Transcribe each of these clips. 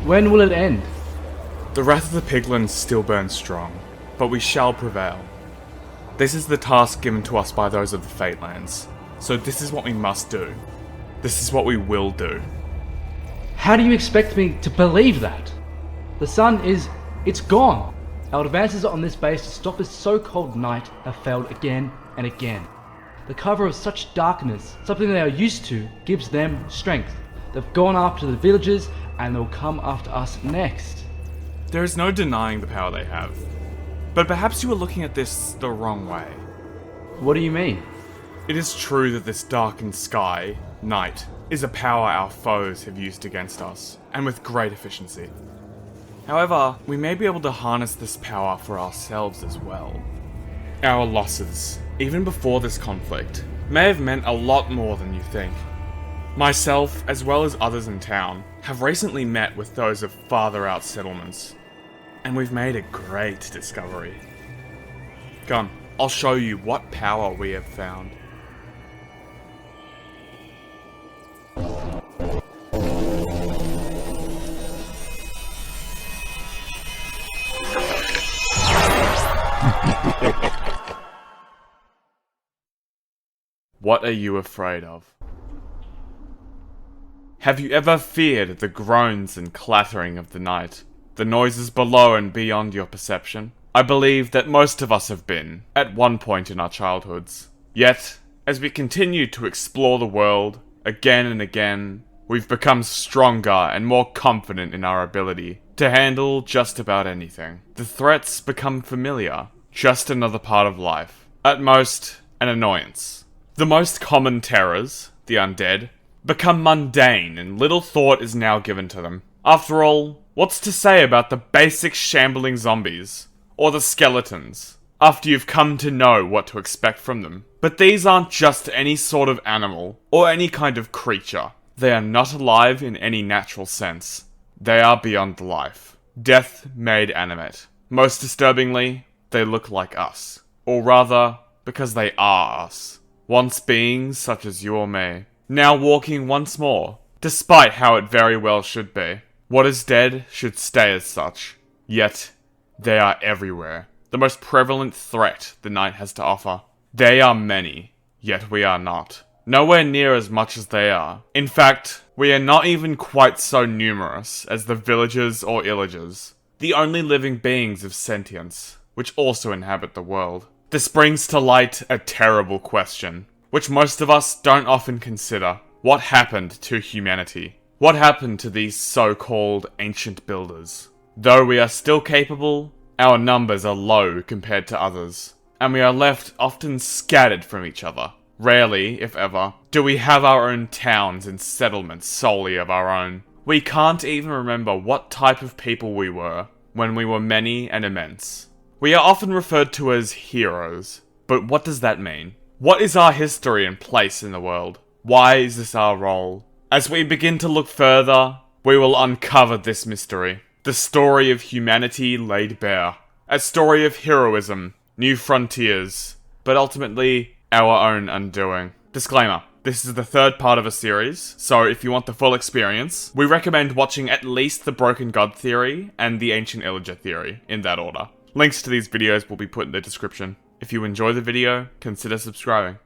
When will it end? The wrath of the piglins still burns strong, but we shall prevail. This is the task given to us by those of the Fatelands, so this is what we must do. This is what we will do. How do you expect me to believe that? The sun it's gone. Our advances on this base to stop this so-called night have failed again and again. The cover of such darkness, something they are used to, gives them strength. They've gone after the villagers and they'll come after us next. There is no denying the power they have. But perhaps you are looking at this the wrong way. What do you mean? It is true that this darkened sky, night, is a power our foes have used against us, and with great efficiency. However, we may be able to harness this power for ourselves as well. Our losses, even before this conflict, may have meant a lot more than you think. Myself, as well as others in town, have recently met with those of farther out settlements, and we've made a great discovery. Come, I'll show you what power we have found. What are you afraid of? Have you ever feared the groans and clattering of the night? The noises below and beyond your perception? I believe that most of us have been, at one point in our childhoods. Yet, as we continue to explore the world, again and again, we've become stronger and more confident in our ability to handle just about anything. The threats become familiar, just another part of life. At most, an annoyance. The most common terrors, the undead, become mundane and little thought is now given to them. After all, what's to say about the basic shambling zombies, or the skeletons, after you've come to know what to expect from them? But these aren't just any sort of animal, or any kind of creature. They are not alive in any natural sense. They are beyond life. Death made animate. Most disturbingly, they look like us. Or rather, because they are us. Once beings such as you or me. Now walking once more, despite how it very well should be. What is dead should stay as such. Yet, they are everywhere. The most prevalent threat the night has to offer. They are many, yet we are not. Nowhere near as much as they are. In fact, we are not even quite so numerous as the villagers or illagers, the only living beings of sentience, which also inhabit the world. This brings to light a terrible question, which most of us don't often consider. What happened to humanity? What happened to these so-called ancient builders? Though we are still capable, our numbers are low compared to others, and we are left often scattered from each other. Rarely, if ever, do we have our own towns and settlements solely of our own. We can't even remember what type of people we were when we were many and immense. We are often referred to as heroes, but what does that mean? What is our history and place in the world? Why is this our role? As we begin to look further, we will uncover this mystery. The story of humanity laid bare. A story of heroism, new frontiers, but ultimately, our own undoing. Disclaimer. This is the third part of a series, so if you want the full experience, we recommend watching at least the Broken God theory and the Ancient Illager theory, in that order. Links to these videos will be put in the description. If you enjoy the video, consider subscribing.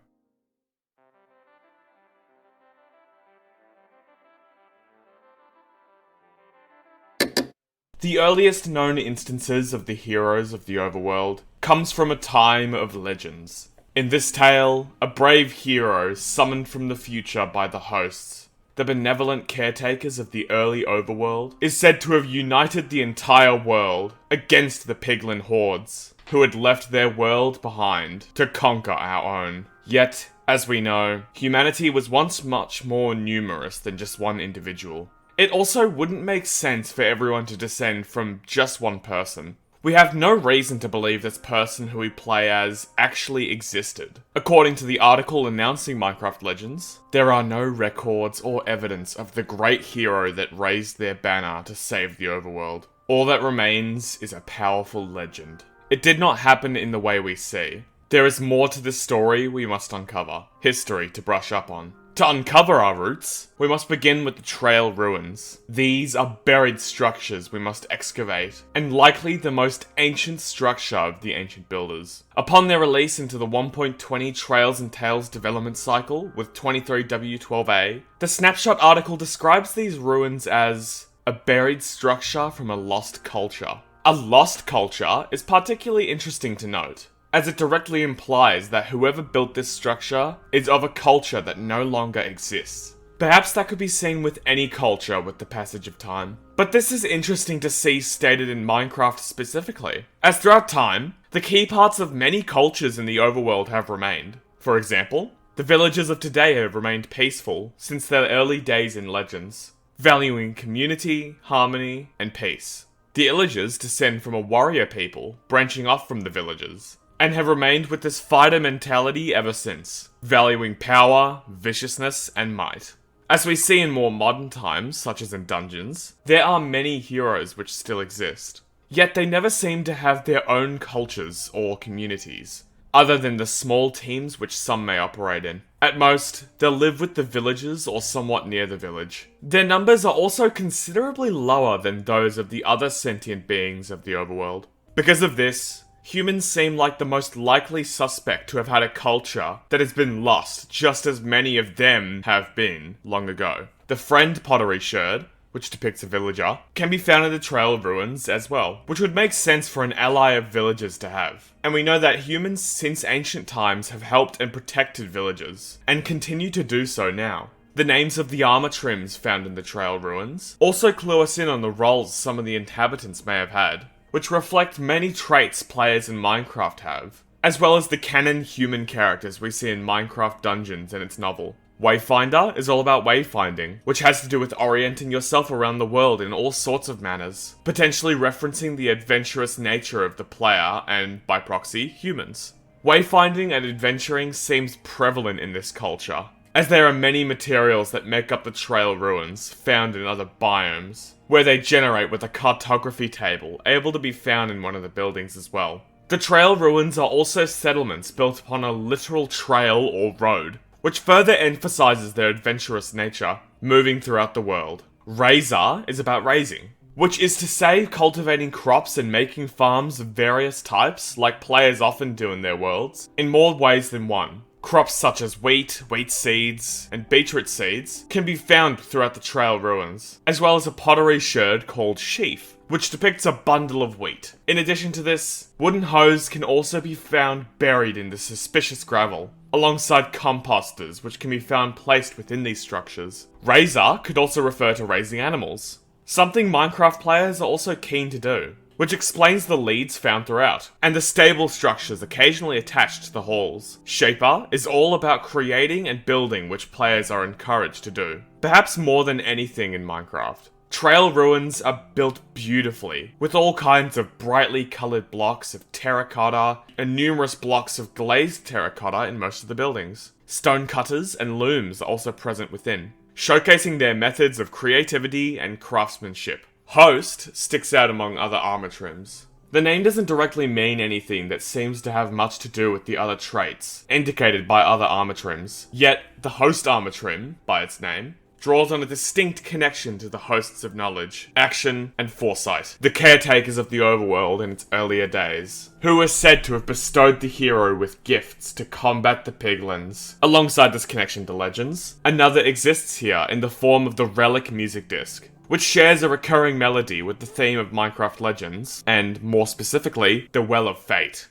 The earliest known instances of the heroes of the Overworld comes from a time of legends. In this tale, a brave hero summoned from the future by the hosts, the benevolent caretakers of the early Overworld, is said to have united the entire world against the piglin hordes, who had left their world behind to conquer our own. Yet, as we know, humanity was once much more numerous than just one individual. It also wouldn't make sense for everyone to descend from just one person. We have no reason to believe this person who we play as actually existed. According to the article announcing Minecraft Legends, there are no records or evidence of the great hero that raised their banner to save the overworld. All that remains is a powerful legend. It did not happen in the way we see. There is more to this story we must uncover, history to brush up on. To uncover our roots, we must begin with the Trail Ruins. These are buried structures we must excavate, and likely the most ancient structure of the ancient builders. Upon their release into the 1.20 Trails and Tales development cycle with 23W12A, the Snapshot article describes these ruins as a buried structure from a lost culture. A lost culture is particularly interesting to note, as it directly implies that whoever built this structure is of a culture that no longer exists. Perhaps that could be seen with any culture with the passage of time. But this is interesting to see stated in Minecraft specifically, as throughout time, the key parts of many cultures in the overworld have remained. For example, the villagers of today have remained peaceful since their early days in Legends, valuing community, harmony, and peace. The Illagers descend from a warrior people, branching off from the villagers, and have remained with this fighter mentality ever since, valuing power, viciousness, and might. As we see in more modern times, such as in dungeons, there are many heroes which still exist, yet they never seem to have their own cultures or communities, other than the small teams which some may operate in. At most, they'll live with the villagers or somewhat near the village. Their numbers are also considerably lower than those of the other sentient beings of the overworld. Because of this, humans seem like the most likely suspect to have had a culture that has been lost, just as many of them have been long ago. The Friend pottery sherd, which depicts a villager, can be found in the Trail Ruins as well, which would make sense for an ally of villagers to have. And we know that humans since ancient times have helped and protected villagers, and continue to do so now. The names of the armor trims found in the Trail Ruins also clue us in on the roles some of the inhabitants may have had, which reflect many traits players in Minecraft have, as well as the canon human characters we see in Minecraft Dungeons and its novel. Wayfinder is all about wayfinding, which has to do with orienting yourself around the world in all sorts of manners, potentially referencing the adventurous nature of the player and, by proxy, humans. Wayfinding and adventuring seems prevalent in this culture, as there are many materials that make up the Trail Ruins found in other biomes, where they generate with a cartography table able to be found in one of the buildings as well. The Trail Ruins are also settlements built upon a literal trail or road, which further emphasizes their adventurous nature, moving throughout the world. Razor is about raising, which is to say cultivating crops and making farms of various types, like players often do in their worlds, in more ways than one. Crops such as wheat seeds, and beetroot seeds can be found throughout the Trail Ruins, as well as a pottery sherd called Sheaf, which depicts a bundle of wheat. In addition to this, wooden hoes can also be found buried in the suspicious gravel, alongside composters which can be found placed within these structures. Razor could also refer to raising animals, something Minecraft players are also keen to do, which explains the leads found throughout, and the stable structures occasionally attached to the halls. Shaper is all about creating and building, which players are encouraged to do, perhaps more than anything in Minecraft. Trail Ruins are built beautifully, with all kinds of brightly coloured blocks of terracotta and numerous blocks of glazed terracotta in most of the buildings. Stone cutters and looms are also present within, showcasing their methods of creativity and craftsmanship. Host sticks out among other armor trims. The name doesn't directly mean anything that seems to have much to do with the other traits indicated by other armor trims, yet the Host armor trim, by its name, draws on a distinct connection to the hosts of knowledge, action, and foresight, the caretakers of the overworld in its earlier days, who were said to have bestowed the hero with gifts to combat the piglins. Alongside this connection to legends, another exists here in the form of the Relic music disc, which shares a recurring melody with the theme of Minecraft Legends, and, more specifically, the Well of Fate.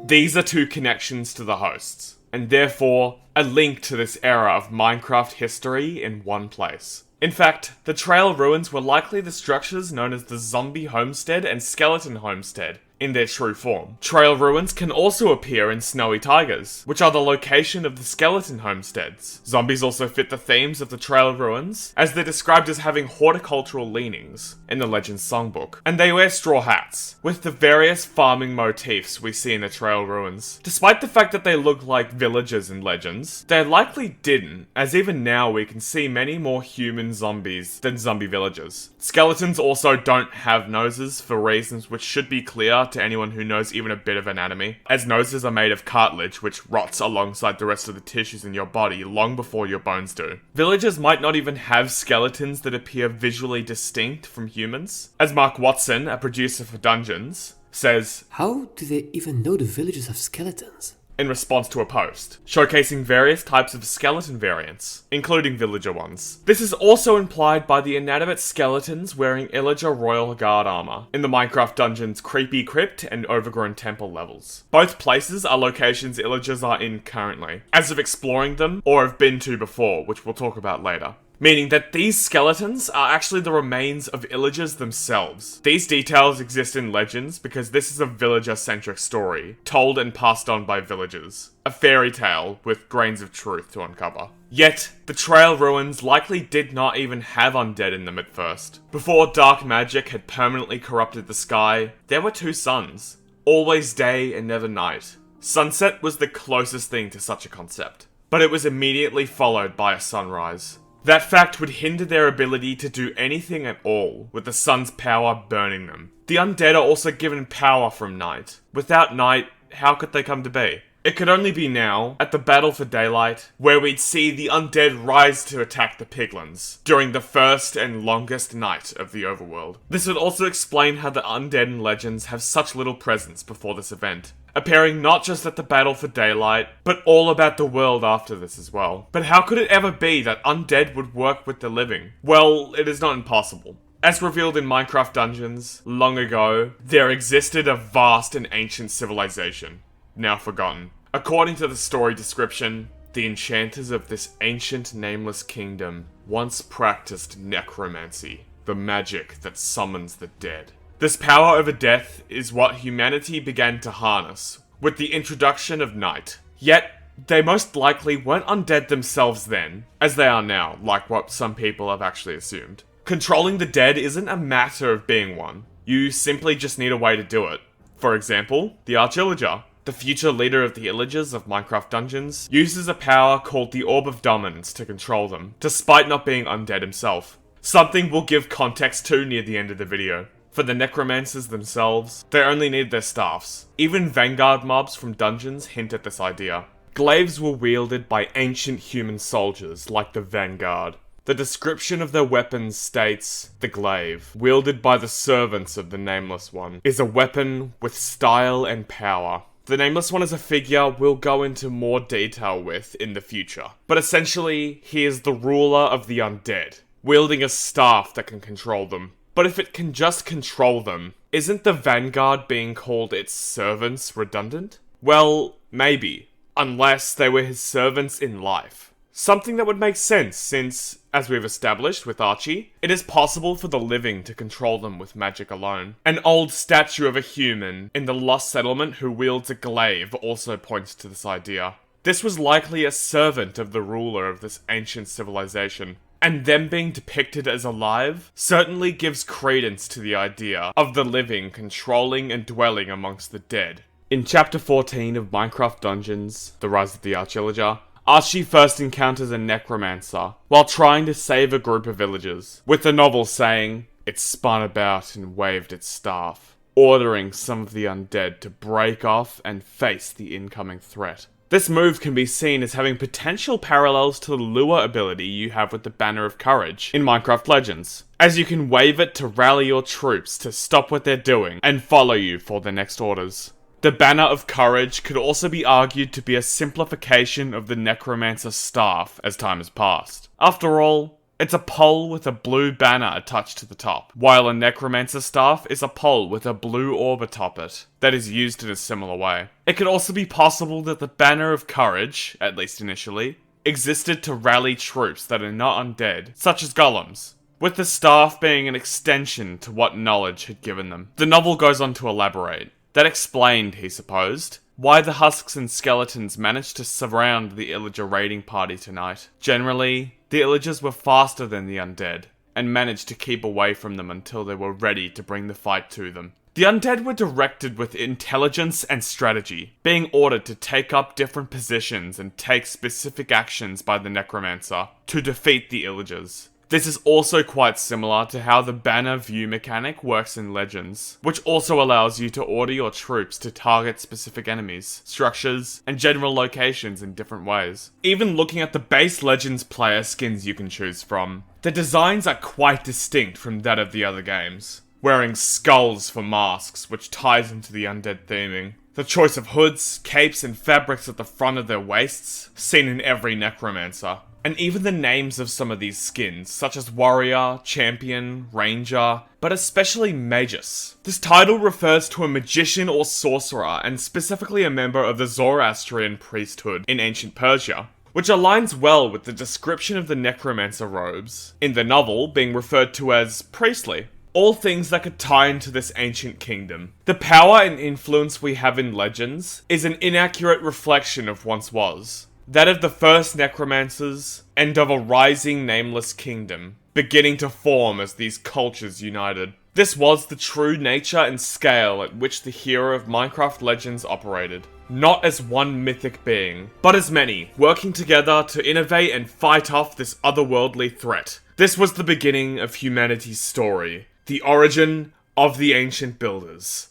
These are two connections to the hosts, and therefore a link to this era of Minecraft history in one place. In fact, the Trail Ruins were likely the structures known as the Zombie Homestead and Skeleton Homestead in their true form. Trail ruins can also appear in snowy taigas, which are the location of the skeleton homesteads. Zombies also fit the themes of the trail ruins, as they're described as having horticultural leanings in the Legends songbook. And they wear straw hats, with the various farming motifs we see in the trail ruins. Despite the fact that they look like villagers in Legends, they likely didn't, as even now we can see many more human zombies than zombie villagers. Skeletons also don't have noses for reasons which should be clear to anyone who knows even a bit of anatomy, as noses are made of cartilage which rots alongside the rest of the tissues in your body long before your bones do. Villagers might not even have skeletons that appear visually distinct from humans. As Mark Watson, a producer for Dungeons, says, "How do they even know the villagers have skeletons?" in response to a post, showcasing various types of skeleton variants, including villager ones. This is also implied by the inanimate skeletons wearing Illager Royal Guard armor in the Minecraft Dungeons Creepy Crypt and Overgrown Temple levels. Both places are locations Illagers are in currently, as of exploring them or have been to before, which we'll talk about later. Meaning that these skeletons are actually the remains of Illagers themselves. These details exist in Legends because this is a villager-centric story, told and passed on by villagers. A fairy tale with grains of truth to uncover. Yet, the Trail Ruins likely did not even have undead in them at first. Before dark magic had permanently corrupted the sky, there were two suns. Always day and never night. Sunset was the closest thing to such a concept, but it was immediately followed by a sunrise. That fact would hinder their ability to do anything at all, with the sun's power burning them. The undead are also given power from night. Without night, how could they come to be? It could only be now, at the Battle for Daylight, where we'd see the undead rise to attack the piglins, during the first and longest night of the Overworld. This would also explain how the undead in Legends have such little presence before this event, appearing not just at the Battle for Daylight, but all about the world after this as well. But how could it ever be that undead would work with the living? Well, it is not impossible. As revealed in Minecraft Dungeons, long ago, there existed a vast and ancient civilization, now forgotten. According to the story description, the enchanters of this ancient nameless kingdom once practiced necromancy, the magic that summons the dead. This power over death is what humanity began to harness with the introduction of night. Yet, they most likely weren't undead themselves then, as they are now, like what some people have actually assumed. Controlling the dead isn't a matter of being one. You simply just need a way to do it. For example, the Arch-Illager, the future leader of the Illagers of Minecraft Dungeons, uses a power called the Orb of Dominance to control them, despite not being undead himself. Something we'll give context to near the end of the video. For the necromancers themselves, they only need their staffs. Even Vanguard mobs from Dungeons hint at this idea. Glaives were wielded by ancient human soldiers like the Vanguard. The description of their weapons states, the glaive, wielded by the servants of the Nameless One, is a weapon with style and power. The Nameless One is a figure we'll go into more detail with in the future. But essentially, he is the ruler of the undead, wielding a staff that can control them. But if it can just control them, isn't the Vanguard being called its servants redundant? Well, maybe. Unless they were his servants in life. Something that would make sense since, as we've established with Archie, it is possible for the living to control them with magic alone. An old statue of a human in the Lost Settlement who wields a glaive also points to this idea. This was likely a servant of the ruler of this ancient civilization. And them being depicted as alive certainly gives credence to the idea of the living controlling and dwelling amongst the dead. In Chapter 14 of Minecraft Dungeons, The Rise of the Arch-Illager, Archie first encounters a necromancer while trying to save a group of villagers, with the novel saying, "It spun about and waved its staff," ordering some of the undead to break off and face the incoming threat. This move can be seen as having potential parallels to the lure ability you have with the Banner of Courage in Minecraft Legends, as you can wave it to rally your troops to stop what they're doing and follow you for their next orders. The Banner of Courage could also be argued to be a simplification of the Necromancer's staff as time has passed. After all, it's a pole with a blue banner attached to the top, while a Necromancer's staff is a pole with a blue orb atop it that is used in a similar way. It could also be possible that the Banner of Courage, at least initially, existed to rally troops that are not undead, such as golems, with the staff being an extension to what knowledge had given them. The novel goes on to elaborate. That explained, he supposed, why the husks and skeletons managed to surround the Illager raiding party tonight. Generally, the Illagers were faster than the undead, and managed to keep away from them until they were ready to bring the fight to them. The undead were directed with intelligence and strategy, being ordered to take up different positions and take specific actions by the necromancer to defeat the Illagers. This is also quite similar to how the banner view mechanic works in Legends, which also allows you to order your troops to target specific enemies, structures, and general locations in different ways. Even looking at the base Legends player skins you can choose from, the designs are quite distinct from that of the other games. Wearing skulls for masks, which ties into the undead theming. The choice of hoods, capes, and fabrics at the front of their waists, seen in every necromancer. And even the names of some of these skins, such as Warrior, Champion, Ranger, but especially Magus. This title refers to a magician or sorcerer, and specifically a member of the Zoroastrian priesthood in ancient Persia, which aligns well with the description of the necromancer robes, in the novel being referred to as priestly. All things that could tie into this ancient kingdom. The power and influence we have in Legends is an inaccurate reflection of once was. That of the first necromancers, and of a rising nameless kingdom, beginning to form as these cultures united. This was the true nature and scale at which the hero of Minecraft Legends operated. Not as one mythic being, but as many, working together to innovate and fight off this otherworldly threat. This was the beginning of humanity's story. The origin of the ancient builders.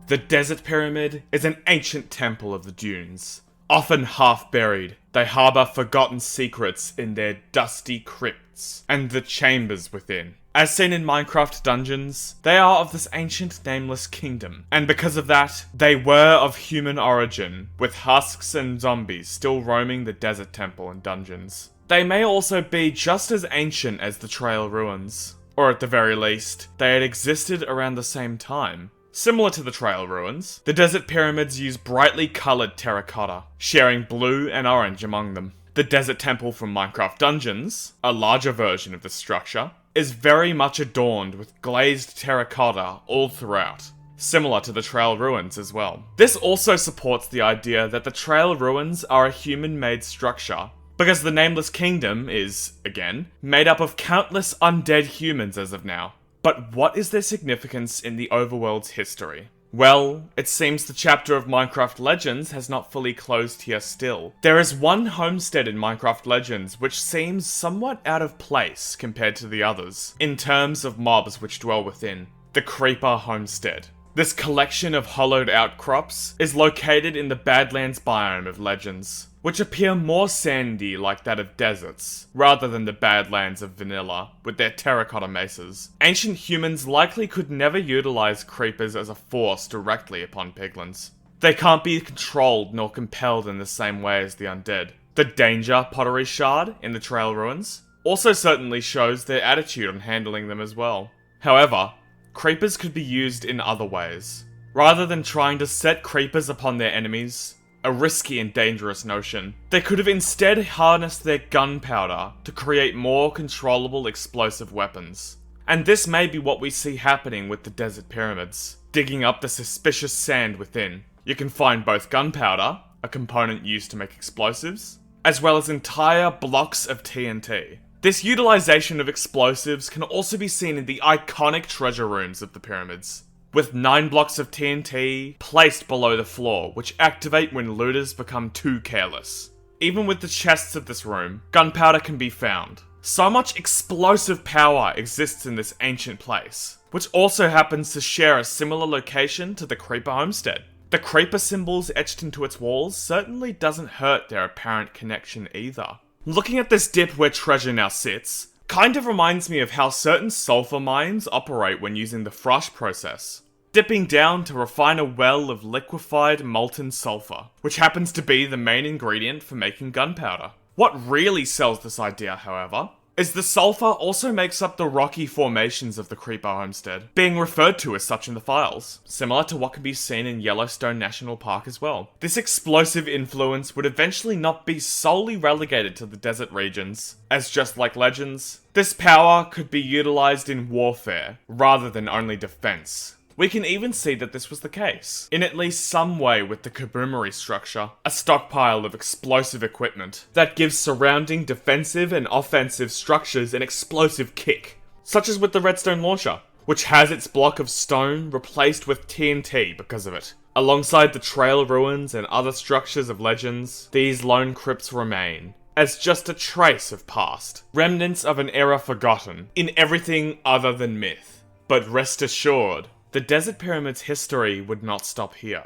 The Desert Pyramid is an ancient temple of the dunes. Often half-buried, they harbour forgotten secrets in their dusty crypts and the chambers within. As seen in Minecraft dungeons, they are of this ancient nameless kingdom, and because of that, they were of human origin, with husks and zombies still roaming the desert temple and dungeons. They may also be just as ancient as the Trail Ruins, or at the very least, they had existed around the same time. Similar to the Trail Ruins, the Desert Pyramids use brightly coloured terracotta, sharing blue and orange among them. The Desert Temple from Minecraft Dungeons, a larger version of the structure, is very much adorned with glazed terracotta all throughout, similar to the Trail Ruins as well. This also supports the idea that the Trail Ruins are a human-made structure, because the Nameless Kingdom is, again, made up of countless undead humans as of now. But what is their significance in the Overworld's history? Well, it seems the chapter of Minecraft Legends has not fully closed here still. There is one homestead in Minecraft Legends which seems somewhat out of place compared to the others, in terms of mobs which dwell within. The Creeper Homestead. This collection of hollowed outcrops is located in the Badlands biome of Legends, which appear more sandy like that of deserts, rather than the Badlands of vanilla, with their terracotta mesas. Ancient humans likely could never utilize creepers as a force directly upon piglins. They can't be controlled nor compelled in the same way as the undead. The Danger Pottery Shard in the Trail Ruins also certainly shows their attitude on handling them as well. However, creepers could be used in other ways. Rather than trying to set creepers upon their enemies, a risky and dangerous notion, they could have instead harnessed their gunpowder to create more controllable explosive weapons. And this may be what we see happening with the Desert Pyramids, digging up the suspicious sand within. You can find both gunpowder, a component used to make explosives, as well as entire blocks of TNT. This utilization of explosives can also be seen in the iconic treasure rooms of the pyramids, with 9 blocks of TNT placed below the floor, which activate when looters become too careless. Even with the chests of this room, gunpowder can be found. So much explosive power exists in this ancient place, which also happens to share a similar location to the Creeper Homestead. The creeper symbols etched into its walls certainly doesn't hurt their apparent connection either. Looking at this dip where treasure now sits, kind of reminds me of how certain sulfur mines operate when using the Frush process. Dipping down to refine a well of liquefied molten sulfur, which happens to be the main ingredient for making gunpowder. What really sells this idea, however, is the sulfur also makes up the rocky formations of the Creeper Homestead, being referred to as such in the files, similar to what can be seen in Yellowstone National Park as well. This explosive influence would eventually not be solely relegated to the desert regions, as just like legends, this power could be utilized in warfare, rather than only defense. We can even see that this was the case, in at least some way with the Kaboomeri structure, a stockpile of explosive equipment that gives surrounding defensive and offensive structures an explosive kick, such as with the redstone launcher, which has its block of stone replaced with TNT because of it. Alongside the trail ruins and other structures of legends, these lone crypts remain, as just a trace of past, remnants of an era forgotten, in everything other than myth. But rest assured, the Desert Pyramid's history would not stop here.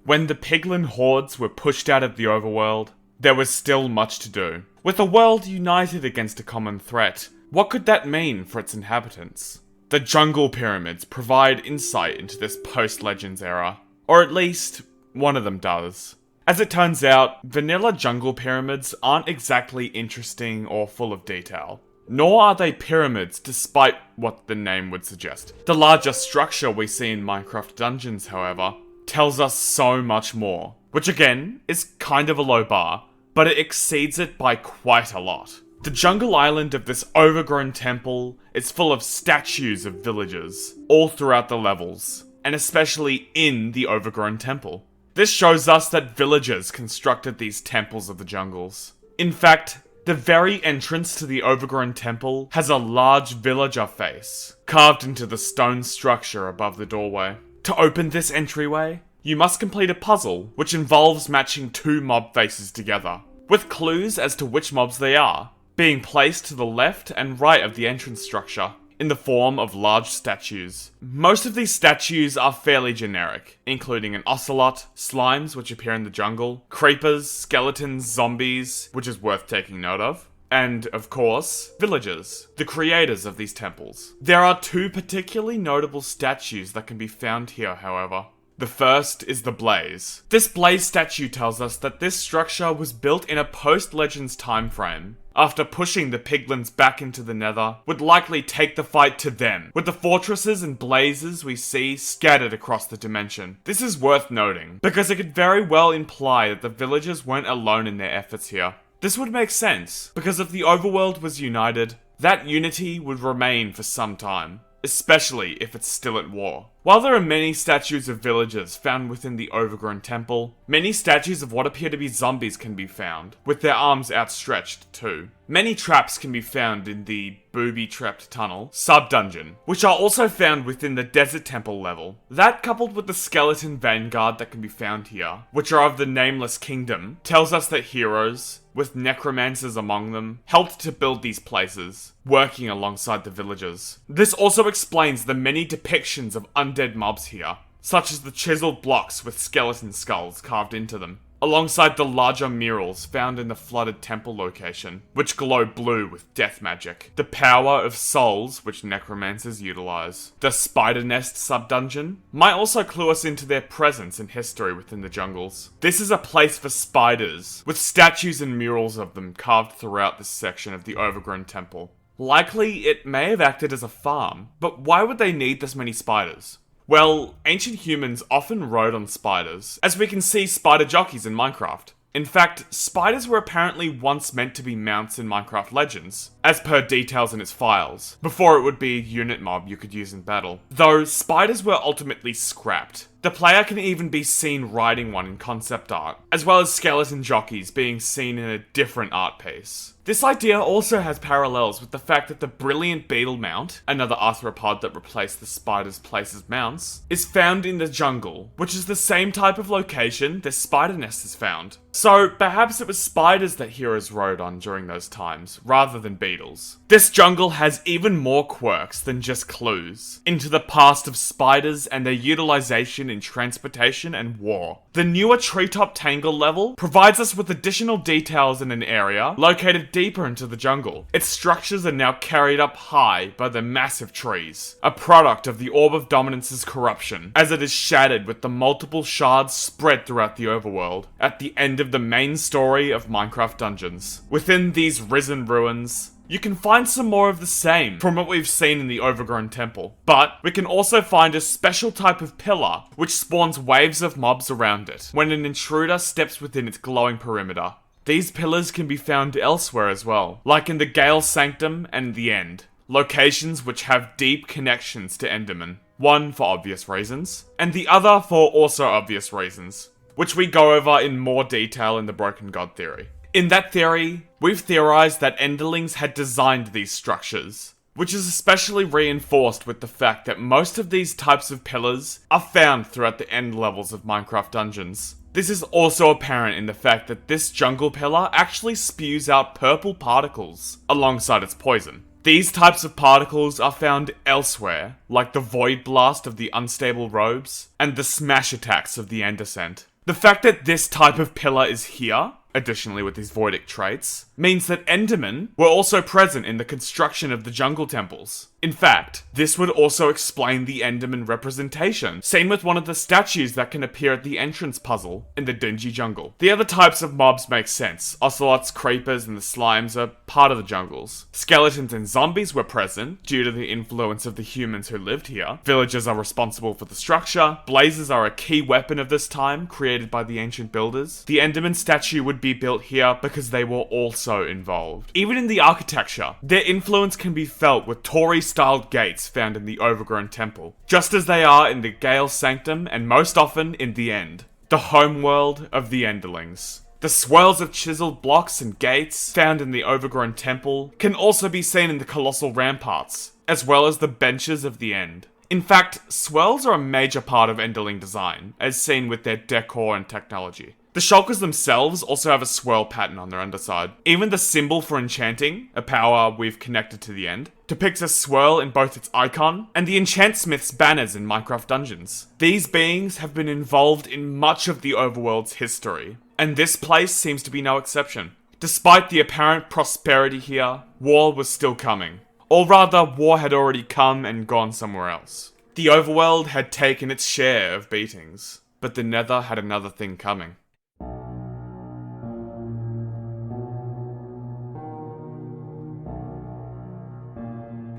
When the piglin hordes were pushed out of the overworld, there was still much to do. With a world united against a common threat, what could that mean for its inhabitants? The jungle pyramids provide insight into this post-Legends era, or at least, one of them does. As it turns out, vanilla jungle pyramids aren't exactly interesting or full of detail. Nor are they pyramids, despite what the name would suggest. The larger structure we see in Minecraft dungeons, however, tells us so much more. Which again, is kind of a low bar, but it exceeds it by quite a lot. The jungle island of this overgrown temple is full of statues of villagers, all throughout the levels, and especially in the overgrown temple. This shows us that villagers constructed these temples of the jungles. In fact, the very entrance to the overgrown temple has a large villager face, carved into the stone structure above the doorway. To open this entryway, you must complete a puzzle, which involves matching two mob faces together, with clues as to which mobs they are, being placed to the left and right of the entrance structure, in the form of large statues. Most of these statues are fairly generic, including an ocelot, slimes which appear in the jungle, creepers, skeletons, zombies, which is worth taking note of, and, of course, villagers, the creators of these temples. There are two particularly notable statues that can be found here, however. The first is the Blaze. This Blaze statue tells us that this structure was built in a post-Legends time frame, after pushing the piglins back into the nether, would likely take the fight to them, with the fortresses and blazes we see scattered across the dimension. This is worth noting, because it could very well imply that the villagers weren't alone in their efforts here. This would make sense, because if the overworld was united, that unity would remain for some time, especially if it's still at war. While there are many statues of villagers found within the overgrown temple, many statues of what appear to be zombies can be found, with their arms outstretched too. Many traps can be found in the booby-trapped tunnel sub-dungeon, which are also found within the desert temple level. That, coupled with the skeleton vanguard that can be found here, which are of the Nameless Kingdom, tells us that heroes, with necromancers among them, helped to build these places, working alongside the villagers. This also explains the many depictions of undead mobs here, such as the chiseled blocks with skeleton skulls carved into them, alongside the larger murals found in the flooded temple location, which glow blue with death magic, the power of souls which necromancers utilize. The Spider Nest sub-dungeon might also clue us into their presence and history within the jungles. This is a place for spiders, with statues and murals of them carved throughout this section of the overgrown temple. Likely, it may have acted as a farm, but why would they need this many spiders? Well, ancient humans often rode on spiders, as we can see spider jockeys in Minecraft. In fact, spiders were apparently once meant to be mounts in Minecraft Legends, as per details in its files, before it would be a unit mob you could use in battle. Though, spiders were ultimately scrapped. The player can even be seen riding one in concept art, as well as skeleton jockeys being seen in a different art piece. This idea also has parallels with the fact that the brilliant beetle mount, another arthropod that replaced the spider's place as mounts, is found in the jungle, which is the same type of location the spider nest is found. So perhaps it was spiders that heroes rode on during those times, rather than beetles. This jungle has even more quirks than just clues into the past of spiders and their utilization information in transportation and war. The newer treetop tangle level provides us with additional details in an area located deeper into the jungle. Its structures are now carried up high by the massive trees, a product of the Orb of Dominance's corruption, as it is shattered with the multiple shards spread throughout the overworld, at the end of the main story of Minecraft Dungeons. Within these risen ruins, you can find some more of the same from what we've seen in the Overgrown Temple, but we can also find a special type of pillar which spawns waves of mobs around it when an intruder steps within its glowing perimeter. These pillars can be found elsewhere as well, like in the Gale Sanctum and the End, locations which have deep connections to Enderman, one for obvious reasons, and the other for also obvious reasons, which we go over in more detail in the Broken God theory. In that theory, we've theorized that Enderlings had designed these structures, which is especially reinforced with the fact that most of these types of pillars are found throughout the end levels of Minecraft Dungeons. This is also apparent in the fact that this jungle pillar actually spews out purple particles alongside its poison. These types of particles are found elsewhere, like the Void Blast of the Unstable Robes and the Smash Attacks of the End Descent. The fact that this type of pillar is here, additionally with these voidic traits, means that Endermen were also present in the construction of the jungle temples. In fact, this would also explain the Enderman representation, seen with one of the statues that can appear at the entrance puzzle in the dingy jungle. The other types of mobs make sense. Ocelots, creepers, and the slimes are part of the jungles. Skeletons and zombies were present due to the influence of the humans who lived here. Villagers are responsible for the structure. Blazes are a key weapon of this time, created by the ancient builders. The Enderman statue would be built here because they were also involved. Even in the architecture, their influence can be felt with Torii-styled gates found in the Overgrown Temple, just as they are in the Gale Sanctum and most often in the End, the homeworld of the Enderlings. The swirls of chiseled blocks and gates found in the Overgrown Temple can also be seen in the colossal ramparts, as well as the benches of the End. In fact, swirls are a major part of Enderling design, as seen with their decor and technology. The shulkers themselves also have a swirl pattern on their underside. Even the symbol for enchanting, a power we've connected to the End, depicts a swirl in both its icon and the Enchantsmith's banners in Minecraft Dungeons. These beings have been involved in much of the Overworld's history, and this place seems to be no exception. Despite the apparent prosperity here, war was still coming. Or rather, war had already come and gone somewhere else. The Overworld had taken its share of beatings, but the Nether had another thing coming.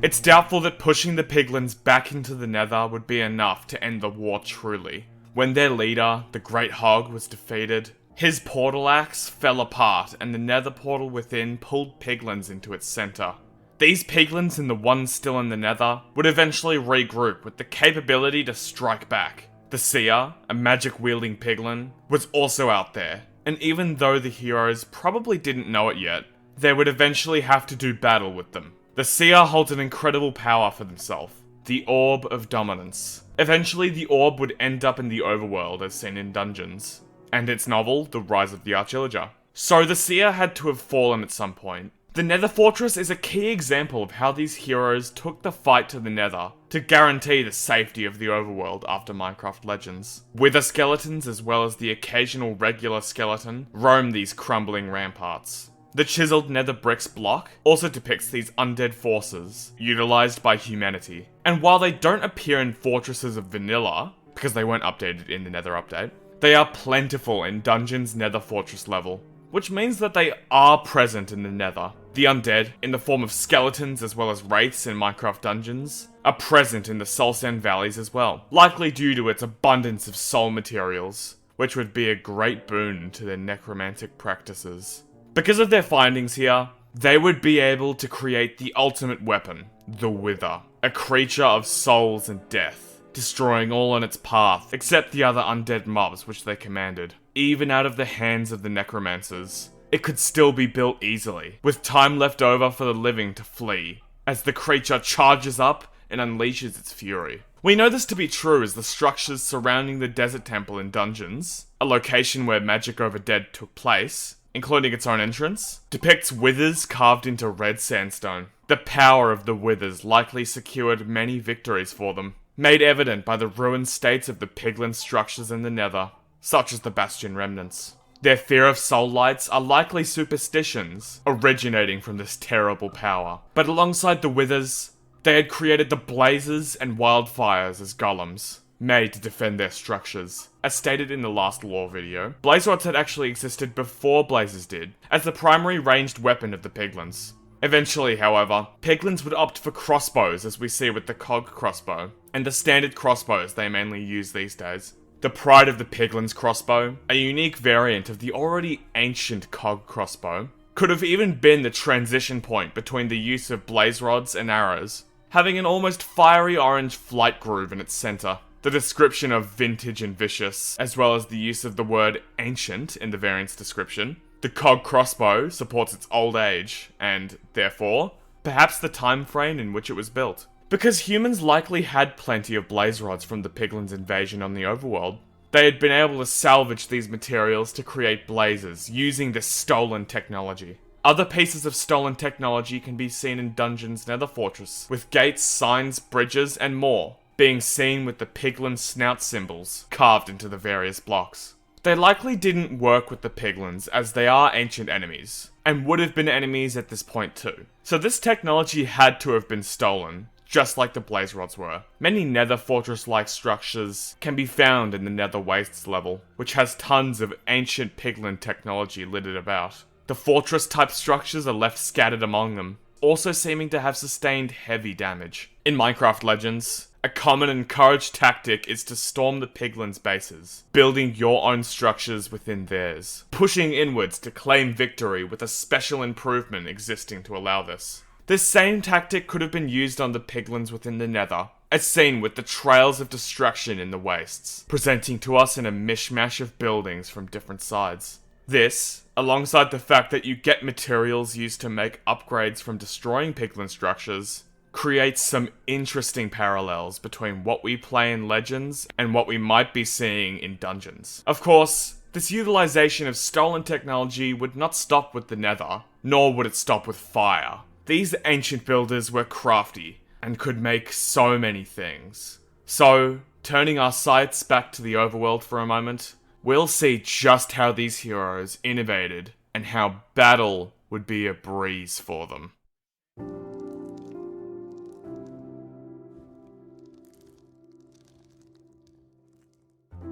It's doubtful that pushing the piglins back into the Nether would be enough to end the war truly. When their leader, the Great Hog, was defeated, his portal axe fell apart and the Nether portal within pulled piglins into its center. These piglins and the ones still in the Nether would eventually regroup with the capability to strike back. The Seer, a magic-wielding piglin, was also out there, and even though the heroes probably didn't know it yet, they would eventually have to do battle with them. The Seer holds an incredible power for themselves, the Orb of Dominance. Eventually, the orb would end up in the Overworld as seen in Dungeons, and its novel, The Rise of the Archillager. So the Seer had to have fallen at some point. The Nether Fortress is a key example of how these heroes took the fight to the Nether to guarantee the safety of the Overworld after Minecraft Legends. Wither skeletons, as well as the occasional regular skeleton, roam these crumbling ramparts. The chiseled nether bricks block also depicts these undead forces, utilized by humanity. And while they don't appear in fortresses of vanilla, because they weren't updated in the Nether update, they are plentiful in Dungeons Nether Fortress level, which means that they are present in the Nether. The undead, in the form of skeletons as well as wraiths in Minecraft Dungeons, are present in the Soul Sand Valleys as well, likely due to its abundance of soul materials, which would be a great boon to their necromantic practices. Because of their findings here, they would be able to create the ultimate weapon, the Wither, a creature of souls and death, destroying all on its path except the other undead mobs which they commanded. Even out of the hands of the necromancers, it could still be built easily, with time left over for the living to flee, as the creature charges up and unleashes its fury. We know this to be true as the structures surrounding the Desert Temple in Dungeons, a location where Magic Over Dead took place, including its own entrance, depicts withers carved into red sandstone. The power of the withers likely secured many victories for them. made evident by the ruined states of the piglin structures in the nether, such as the bastion remnants. Their fear of soul lights are likely superstitions originating from this terrible power, but alongside the withers, they had created the blazes and wildfires as golems, made to defend their structures. As stated in the last lore video, blaze rods had actually existed before blazes did, as the primary ranged weapon of the piglins. Eventually, however, piglins would opt for crossbows, as we see with the cog crossbow, and the standard crossbows they mainly use these days. The pride of the piglins crossbow, a unique variant of the already ancient cog crossbow, could have even been the transition point between the use of blaze rods and arrows, having an almost fiery orange flight groove in its center. The description of vintage and vicious, as well as the use of the word ancient in the variant's description. The cog crossbow supports its old age, and, therefore, perhaps the time frame in which it was built. Because humans likely had plenty of blaze rods from the piglins' invasion on the overworld, they had been able to salvage these materials to create blazes using this stolen technology. Other pieces of stolen technology can be seen in Dungeon's Nether Fortress, with gates, signs, bridges, and more being seen with the piglin snout symbols carved into the various blocks. They likely didn't work with the piglins as they are ancient enemies, and would have been enemies at this point too. So this technology had to have been stolen, just like the blaze rods were. Many nether fortress-like structures can be found in the nether wastes level, which has tons of ancient piglin technology littered about. The fortress-type structures are left scattered among them, also seeming to have sustained heavy damage. In Minecraft Legends, a common and encouraged tactic is to storm the piglins' bases, building your own structures within theirs, pushing inwards to claim victory with a special improvement existing to allow this. This same tactic could have been used on the piglins within the nether, as seen with the trails of destruction in the wastes, presenting to us in a mishmash of buildings from different sides. This, alongside the fact that you get materials used to make upgrades from destroying piglin structures, creates some interesting parallels between what we play in Legends and what we might be seeing in Dungeons. Of course, this utilization of stolen technology would not stop with the nether, nor would it stop with fire. These ancient builders were crafty, and could make so many things. So, turning our sights back to the overworld for a moment, we'll see just how these heroes innovated, and how battle would be a breeze for them.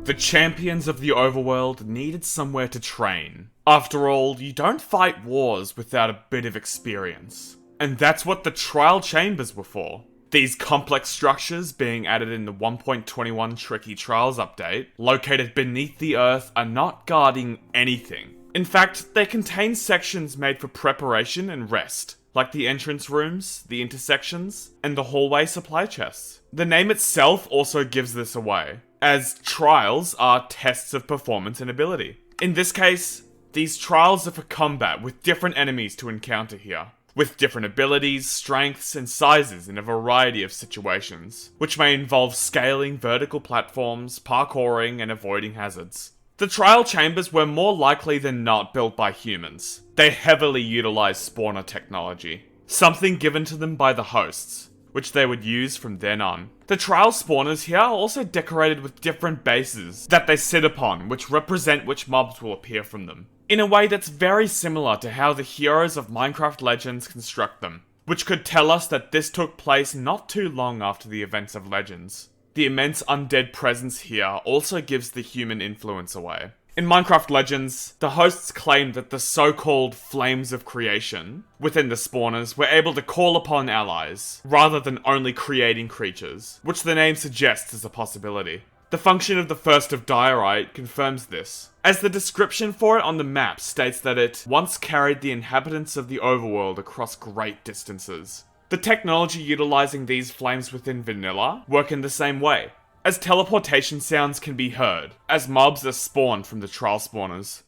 The champions of the overworld needed somewhere to train. After all, you don't fight wars without a bit of experience. And that's what the trial chambers were for. These complex structures being added in the 1.21 Tricky Trials update, located beneath the earth, are not guarding anything. In fact, they contain sections made for preparation and rest, like the entrance rooms, the intersections, and the hallway supply chests. The name itself also gives this away, as trials are tests of performance and ability. In this case, these trials are for combat with different enemies to encounter here, with different abilities, strengths, and sizes in a variety of situations, which may involve scaling vertical platforms, parkouring, and avoiding hazards. The trial chambers were more likely than not built by humans. They heavily utilized spawner technology, something given to them by the hosts, which they would use from then on. The trial spawners here are also decorated with different bases that they sit upon, which represent which mobs will appear from them, in a way that's very similar to how the heroes of Minecraft Legends construct them, which could tell us that this took place not too long after the events of Legends. The immense undead presence here also gives the human influence away. In Minecraft Legends, the hosts claimed that the so-called Flames of Creation within the spawners were able to call upon allies, rather than only creating creatures, which the name suggests is a possibility. The function of the First of Diorite confirms this, as the description for it on the map states that it once carried the inhabitants of the overworld across great distances. The technology utilizing these flames within vanilla work in the same way, as teleportation sounds can be heard, as mobs are spawned from the trial spawners.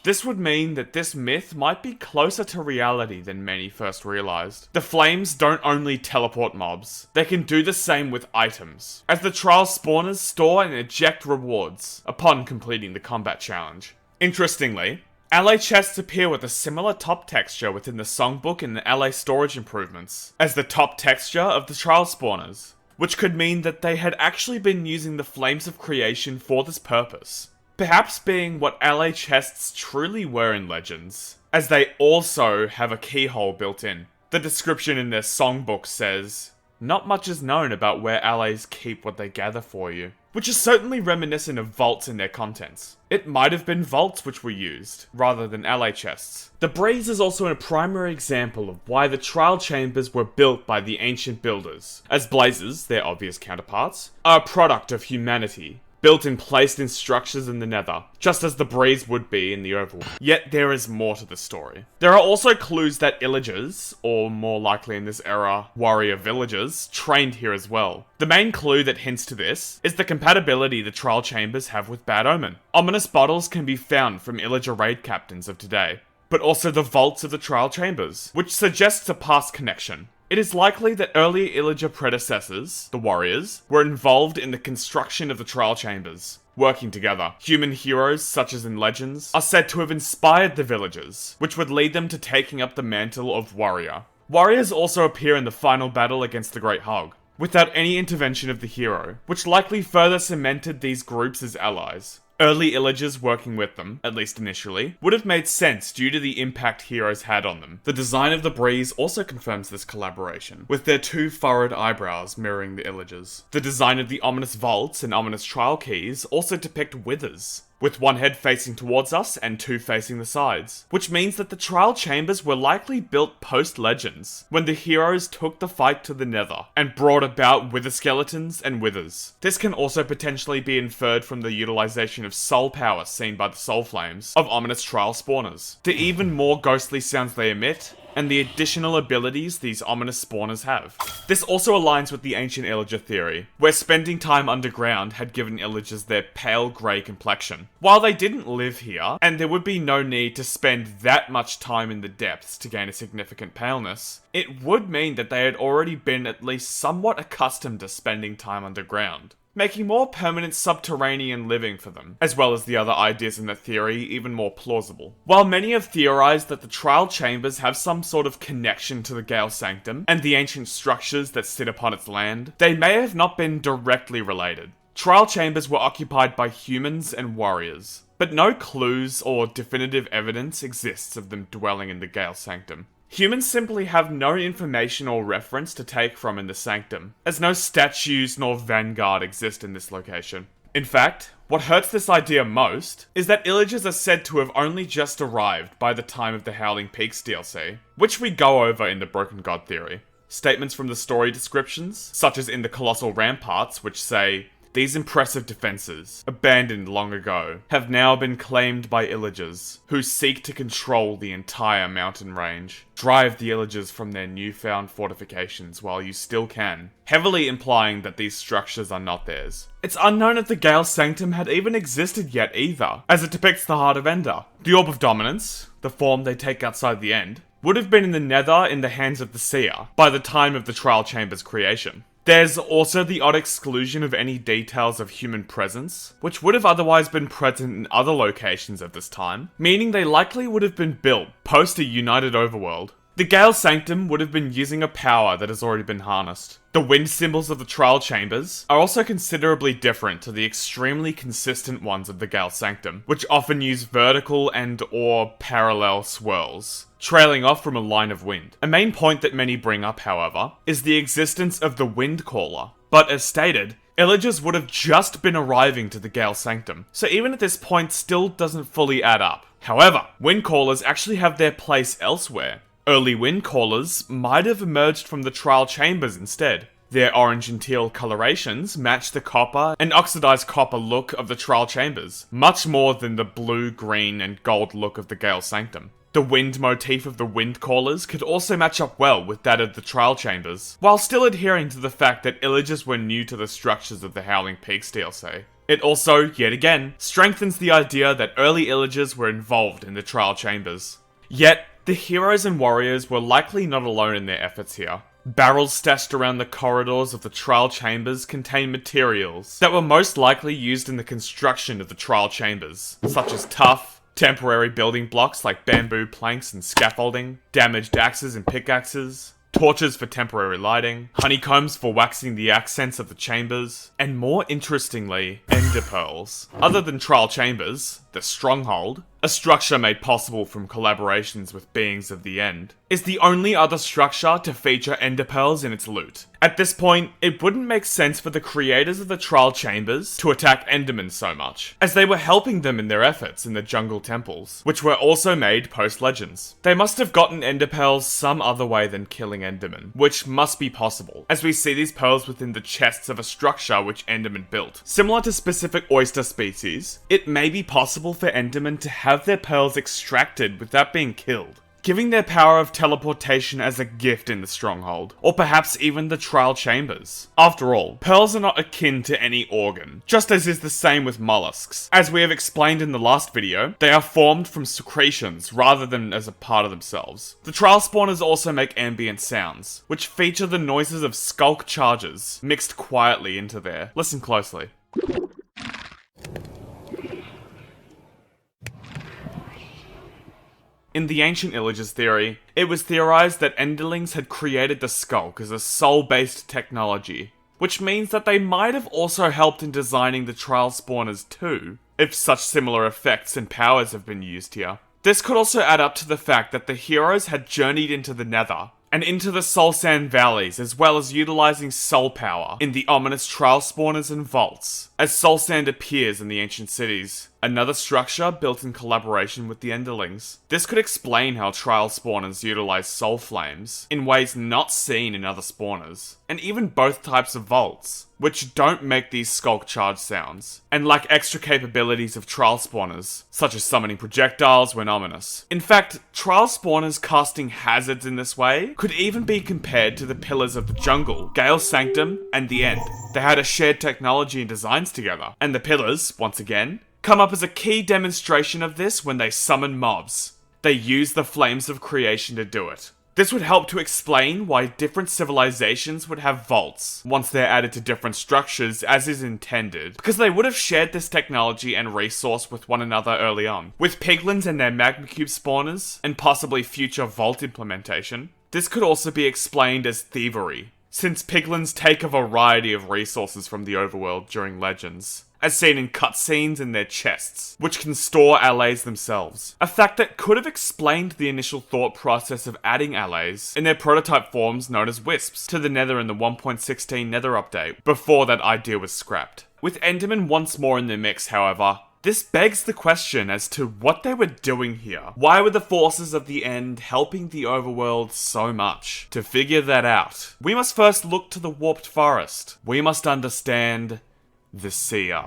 This would mean that this myth might be closer to reality than many first realized. The flames don't only teleport mobs, they can do the same with items, as the trial spawners store and eject rewards upon completing the combat challenge. Interestingly, Alley chests appear with a similar top texture within the songbook and the alley storage improvements as the top texture of the trial spawners, which could mean that they had actually been using the Flames of Creation for this purpose. Perhaps being what alley chests truly were in Legends, as they also have a keyhole built in. The description in their songbook says, "Not much is known about where allays keep what they gather for you," which is certainly reminiscent of vaults in their contents. It might have been vaults which were used, rather than alley chests. The Breeze is also a primary example of why the trial chambers were built by the ancient builders, as blazes, their obvious counterparts, are a product of humanity, built and placed in structures in the Nether, just as the Breeze would be in the Overworld. Yet there is more to the story. There are also clues that Illagers, or more likely in this era, warrior villagers, trained here as well. The main clue that hints to this is the compatibility the trial chambers have with Bad Omen. Ominous bottles can be found from Illager raid captains of today, but also the vaults of the trial chambers, which suggests a past connection. It is likely that early Illager predecessors, the warriors, were involved in the construction of the trial chambers, working together. Human heroes, such as in Legends, are said to have inspired the villagers, which would lead them to taking up the mantle of warrior. Warriors also appear in the final battle against the Great Hog, without any intervention of the hero, which likely further cemented these groups as allies. Early Illagers working with them, at least initially, would have made sense due to the impact heroes had on them. The design of the Breeze also confirms this collaboration, with their two furrowed eyebrows mirroring the Illagers. The design of the ominous vaults and ominous trial keys also depict withers, with one head facing towards us and two facing the sides, which means that the trial chambers were likely built post-Legends, when the heroes took the fight to the Nether, and brought about wither skeletons and withers. This can also potentially be inferred from the utilization of soul power seen by the soul flames of ominous trial spawners, the even more ghostly sounds they emit, and the additional abilities these ominous spawners have. This also aligns with the ancient Illager theory, where spending time underground had given Illagers their pale grey complexion. While they didn't live here, and there would be no need to spend that much time in the depths to gain a significant paleness, it would mean that they had already been at least somewhat accustomed to spending time underground, making more permanent subterranean living for them, as well as the other ideas in the theory even more plausible. While many have theorized that the trial chambers have some sort of connection to the Gale Sanctum and the ancient structures that sit upon its land, they may have not been directly related. Trial chambers were occupied by humans and warriors, but no clues or definitive evidence exists of them dwelling in the Gale Sanctum. Humans simply have no information or reference to take from in the Sanctum, as no statues nor vanguard exist in this location. In fact, what hurts this idea most is that Illagers are said to have only just arrived by the time of the Howling Peaks DLC, which we go over in the Broken God theory. Statements from the story descriptions, such as in the Colossal Ramparts, which say, "These impressive defenses, abandoned long ago, have now been claimed by Illagers, who seek to control the entire mountain range. Drive the Illagers from their newfound fortifications while you still can," heavily implying that these structures are not theirs. It's unknown if the Gale Sanctum had even existed yet either, as it depicts the Heart of Ender. The Orb of Dominance, the form they take outside the End, would have been in the Nether in the hands of the Seer by the time of the Trial Chamber's creation. There's also the odd exclusion of any details of human presence, which would have otherwise been present in other locations at this time, meaning they likely would have been built post a united overworld. The Gale Sanctum would have been using a power that has already been harnessed. The wind symbols of the Trial Chambers are also considerably different to the extremely consistent ones of the Gale Sanctum, which often use vertical and or parallel swirls, trailing off from a line of wind. A main point that many bring up, however, is the existence of the Wind Caller. But as stated, Illagers would have just been arriving to the Gale Sanctum, so even at this point still doesn't fully add up. However, Wind Callers actually have their place elsewhere. Early Wind Callers might have emerged from the Trial Chambers instead. Their orange and teal colorations match the copper and oxidized copper look of the Trial Chambers, much more than the blue, green, and gold look of the Gale Sanctum. The wind motif of the Wind Callers could also match up well with that of the Trial Chambers, while still adhering to the fact that Illagers were new to the structures of the Howling Peaks DLC. It also, yet again, strengthens the idea that early Illagers were involved in the Trial Chambers. Yet, the heroes and warriors were likely not alone in their efforts here. Barrels stashed around the corridors of the Trial Chambers contain materials that were most likely used in the construction of the Trial Chambers, such as tuff, temporary building blocks like bamboo planks and scaffolding, damaged axes and pickaxes, torches for temporary lighting, honeycombs for waxing the accents of the chambers, and more interestingly, ender pearls. Other than trial chambers, the stronghold, a structure made possible from collaborations with beings of the End, is the only other structure to feature ender pearls in its loot. At this point, it wouldn't make sense for the creators of the trial chambers to attack endermen so much, as they were helping them in their efforts in the jungle temples, which were also made post-Legends. They must have gotten ender pearls some other way than killing endermen, which must be possible, as we see these pearls within the chests of a structure which endermen built. Similar to specific oyster species, it may be possible for endermen to have their pearls extracted without being killed, giving their power of teleportation as a gift in the stronghold, or perhaps even the trial chambers. After all, pearls are not akin to any organ, just as is the same with mollusks. As we have explained in the last video, they are formed from secretions rather than as a part of themselves. The trial spawners also make ambient sounds, which feature the noises of skulk charges mixed quietly into there. Listen closely. In the ancient Illagers theory, it was theorized that Enderlings had created the skulk as a soul-based technology, which means that they might have also helped in designing the trial spawners too, if such similar effects and powers have been used here. This could also add up to the fact that the heroes had journeyed into the Nether, and into the Soul Sand Valleys, as well as utilizing soul power in the ominous trial spawners and vaults, as soul sand appears in the ancient cities, another structure built in collaboration with the Enderlings. This could explain how trial spawners utilize soul flames in ways not seen in other spawners, and even both types of vaults, which don't make these skulk charge sounds, and lack extra capabilities of trial spawners, such as summoning projectiles when ominous. In fact, trial spawners casting hazards in this way could even be compared to the pillars of the jungle, Gale's Sanctum, and the End. They had a shared technology and designs together, and the pillars, once again, come up as a key demonstration of this when they summon mobs. They use the flames of creation to do it. This would help to explain why different civilizations would have vaults once they're added to different structures as is intended, because they would have shared this technology and resource with one another early on. With piglins and their magma cube spawners, and possibly future vault implementation, this could also be explained as thievery, since piglins take a variety of resources from the overworld during Legends, as seen in cutscenes in their chests, which can store alloys themselves. A fact that could have explained the initial thought process of adding alloys in their prototype forms known as wisps to the Nether in the 1.16 Nether update, before that idea was scrapped. With Endermen once more in the mix, however, this begs the question as to what they were doing here. Why were the forces of the End helping the overworld so much? To figure that out, we must first look to the Warped Forest. We must understand the Seer.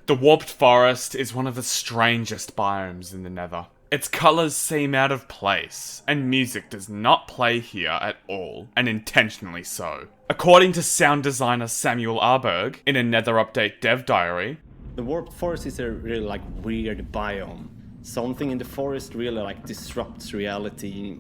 The Warped Forest is one of the strangest biomes in the Nether. Its colours seem out of place, and music does not play here at all, and intentionally so. According to sound designer Samuel Arberg, in a Nether Update dev diary, the Warped Forest is a really weird biome. Something in the forest really disrupts reality.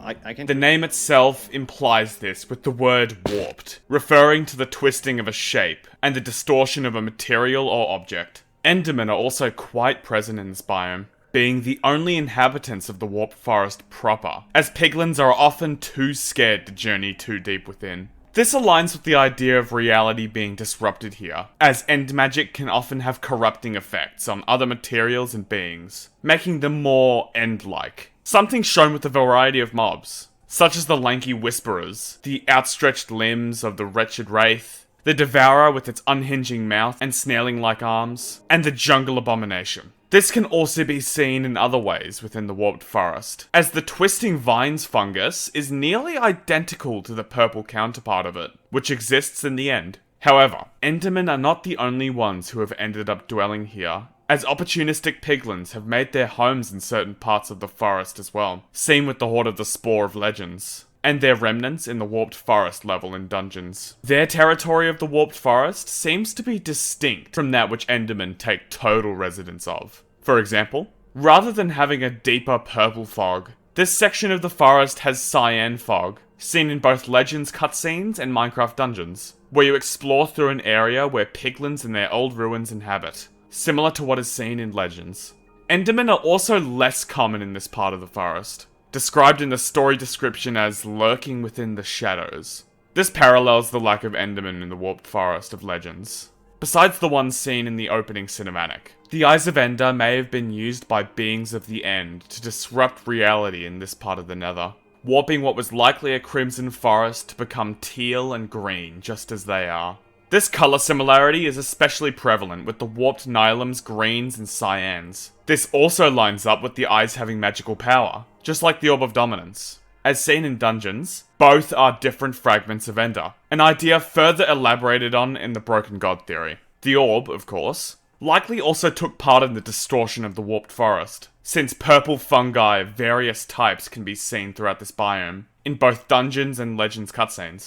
The name itself implies this with the word warped, referring to the twisting of a shape and the distortion of a material or object. Endermen are also quite present in this biome, being the only inhabitants of the Warped Forest proper, as piglins are often too scared to journey too deep within. This aligns with the idea of reality being disrupted here, as end magic can often have corrupting effects on other materials and beings, making them more end-like. Something shown with a variety of mobs, such as the lanky whisperers, the outstretched limbs of the wretched wraith, the devourer with its unhinging mouth and snailing-like arms, and the jungle abomination. This can also be seen in other ways within the Warped Forest, as the Twisting Vines fungus is nearly identical to the purple counterpart of it, which exists in the End. However, Endermen are not the only ones who have ended up dwelling here, as opportunistic piglins have made their homes in certain parts of the forest as well, seen with the Horde of the Spore of Legends, and their remnants in the Warped Forest level in dungeons. Their territory of the Warped Forest seems to be distinct from that which Endermen take total residence of. For example, rather than having a deeper purple fog, This section of the forest has cyan fog, seen in both Legends cutscenes and Minecraft dungeons, where you explore through an area where piglins and their old ruins inhabit, similar to what is seen in Legends. Endermen are also less common in this part of the forest, described in the story description as lurking within the shadows. This parallels the lack of Endermen in the Warped Forest of Legends. Besides the ones seen in the opening cinematic, the Eyes of Ender may have been used by beings of the End to disrupt reality in this part of the Nether, warping what was likely a crimson forest to become teal and green just as they are. This colour similarity is especially prevalent with the warped Nylam's greens and cyans. This also lines up with the eyes having magical power, just like the Orb of Dominance. As seen in dungeons, both are different fragments of Ender, an idea further elaborated on in the Broken God theory. The Orb, of course, likely also took part in the distortion of the Warped Forest, since purple fungi of various types can be seen throughout this biome, in both dungeons and Legends cutscenes.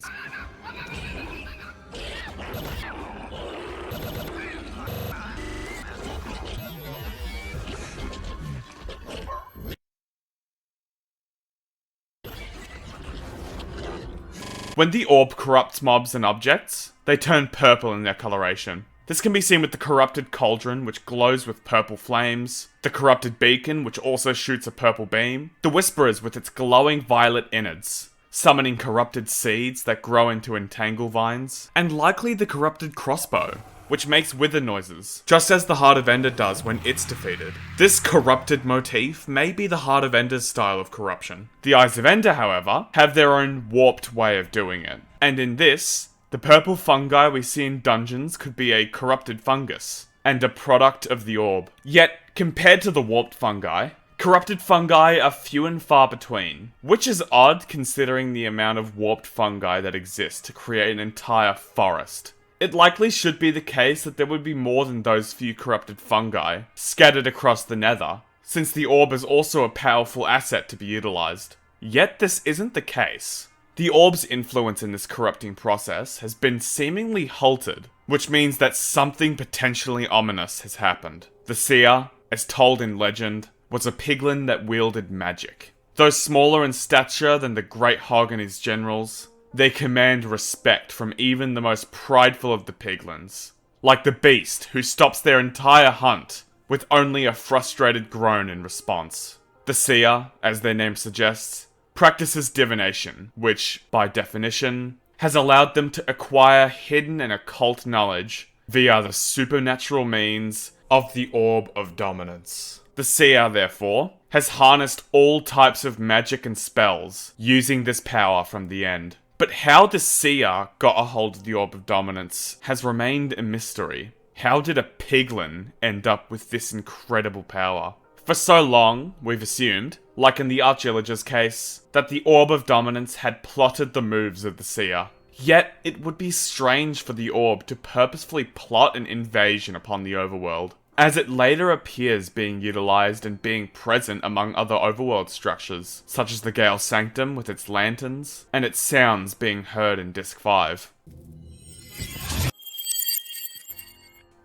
When the orb corrupts mobs and objects, they turn purple in their coloration. This can be seen with the corrupted cauldron, which glows with purple flames, the corrupted beacon, which also shoots a purple beam, the whisperers with its glowing violet innards, summoning corrupted seeds that grow into entangle vines, and likely the corrupted crossbow, which makes wither noises, just as the Heart of Ender does when it's defeated. This corrupted motif may be the Heart of Ender's style of corruption. The Eyes of Ender, however, have their own warped way of doing it, and in this, the purple fungi we see in dungeons could be a corrupted fungus, and a product of the orb. Yet, compared to the warped fungi, corrupted fungi are few and far between, which is odd considering the amount of warped fungi that exist to create an entire forest. It likely should be the case that there would be more than those few corrupted fungi scattered across the Nether, since the orb is also a powerful asset to be utilized. Yet this isn't the case. The orb's influence in this corrupting process has been seemingly halted, which means that something potentially ominous has happened. The seer, as told in legend, was a piglin that wielded magic. Though smaller in stature than the Great Hog and his generals, they command respect from even the most prideful of the piglins. Like the beast who stops their entire hunt with only a frustrated groan in response. The seer, as their name suggests, practices divination, which, by definition, has allowed them to acquire hidden and occult knowledge via the supernatural means of the Orb of Dominance. The seer, therefore, has harnessed all types of magic and spells using this power from the End. But how the seer got a hold of the Orb of Dominance has remained a mystery. How did a piglin end up with this incredible power? For so long, we've assumed, like in the Archaeologist's case, that the Orb of Dominance had plotted the moves of the seer. Yet, it would be strange for the orb to purposefully plot an invasion upon the overworld, as it later appears being utilized and being present among other overworld structures, such as the Gale Sanctum with its lanterns, and its sounds being heard in Disc 5.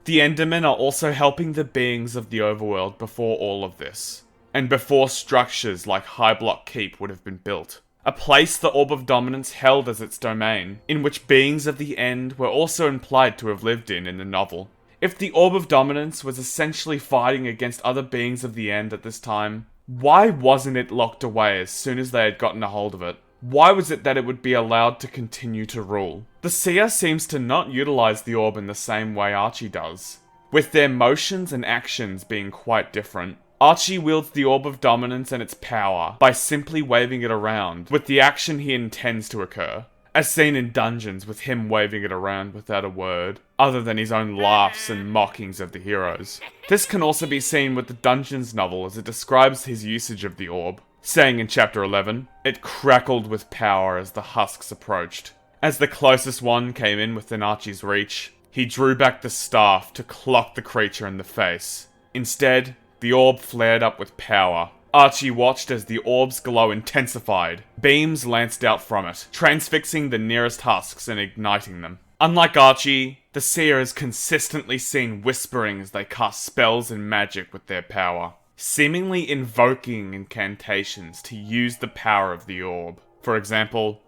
The Endermen are also helping the beings of the overworld before all of this, and before structures like High Block Keep would have been built. A place the Orb of Dominance held as its domain, in which beings of the End were also implied to have lived in the novel. If the Orb of Dominance was essentially fighting against other beings of the End at this time, why wasn't it locked away as soon as they had gotten a hold of it? Why was it that it would be allowed to continue to rule? The seer seems to not utilize the orb in the same way Archie does, with their motions and actions being quite different. Archie wields the Orb of Dominance and its power by simply waving it around with the action he intends to occur, as seen in dungeons with him waving it around without a word, other than his own laughs and mockings of the heroes. This can also be seen with the Dungeons novel as it describes his usage of the orb, saying in chapter 11, "It crackled with power as the husks approached. As the closest one came in within Archie's reach, he drew back the staff to clock the creature in the face. Instead, the orb flared up with power. Archie watched as the orb's glow intensified. Beams lanced out from it, transfixing the nearest husks and igniting them. Unlike Archie, the seer is consistently seen whispering as they cast spells and magic with their power. seemingly invoking incantations to use the power of the orb. For example,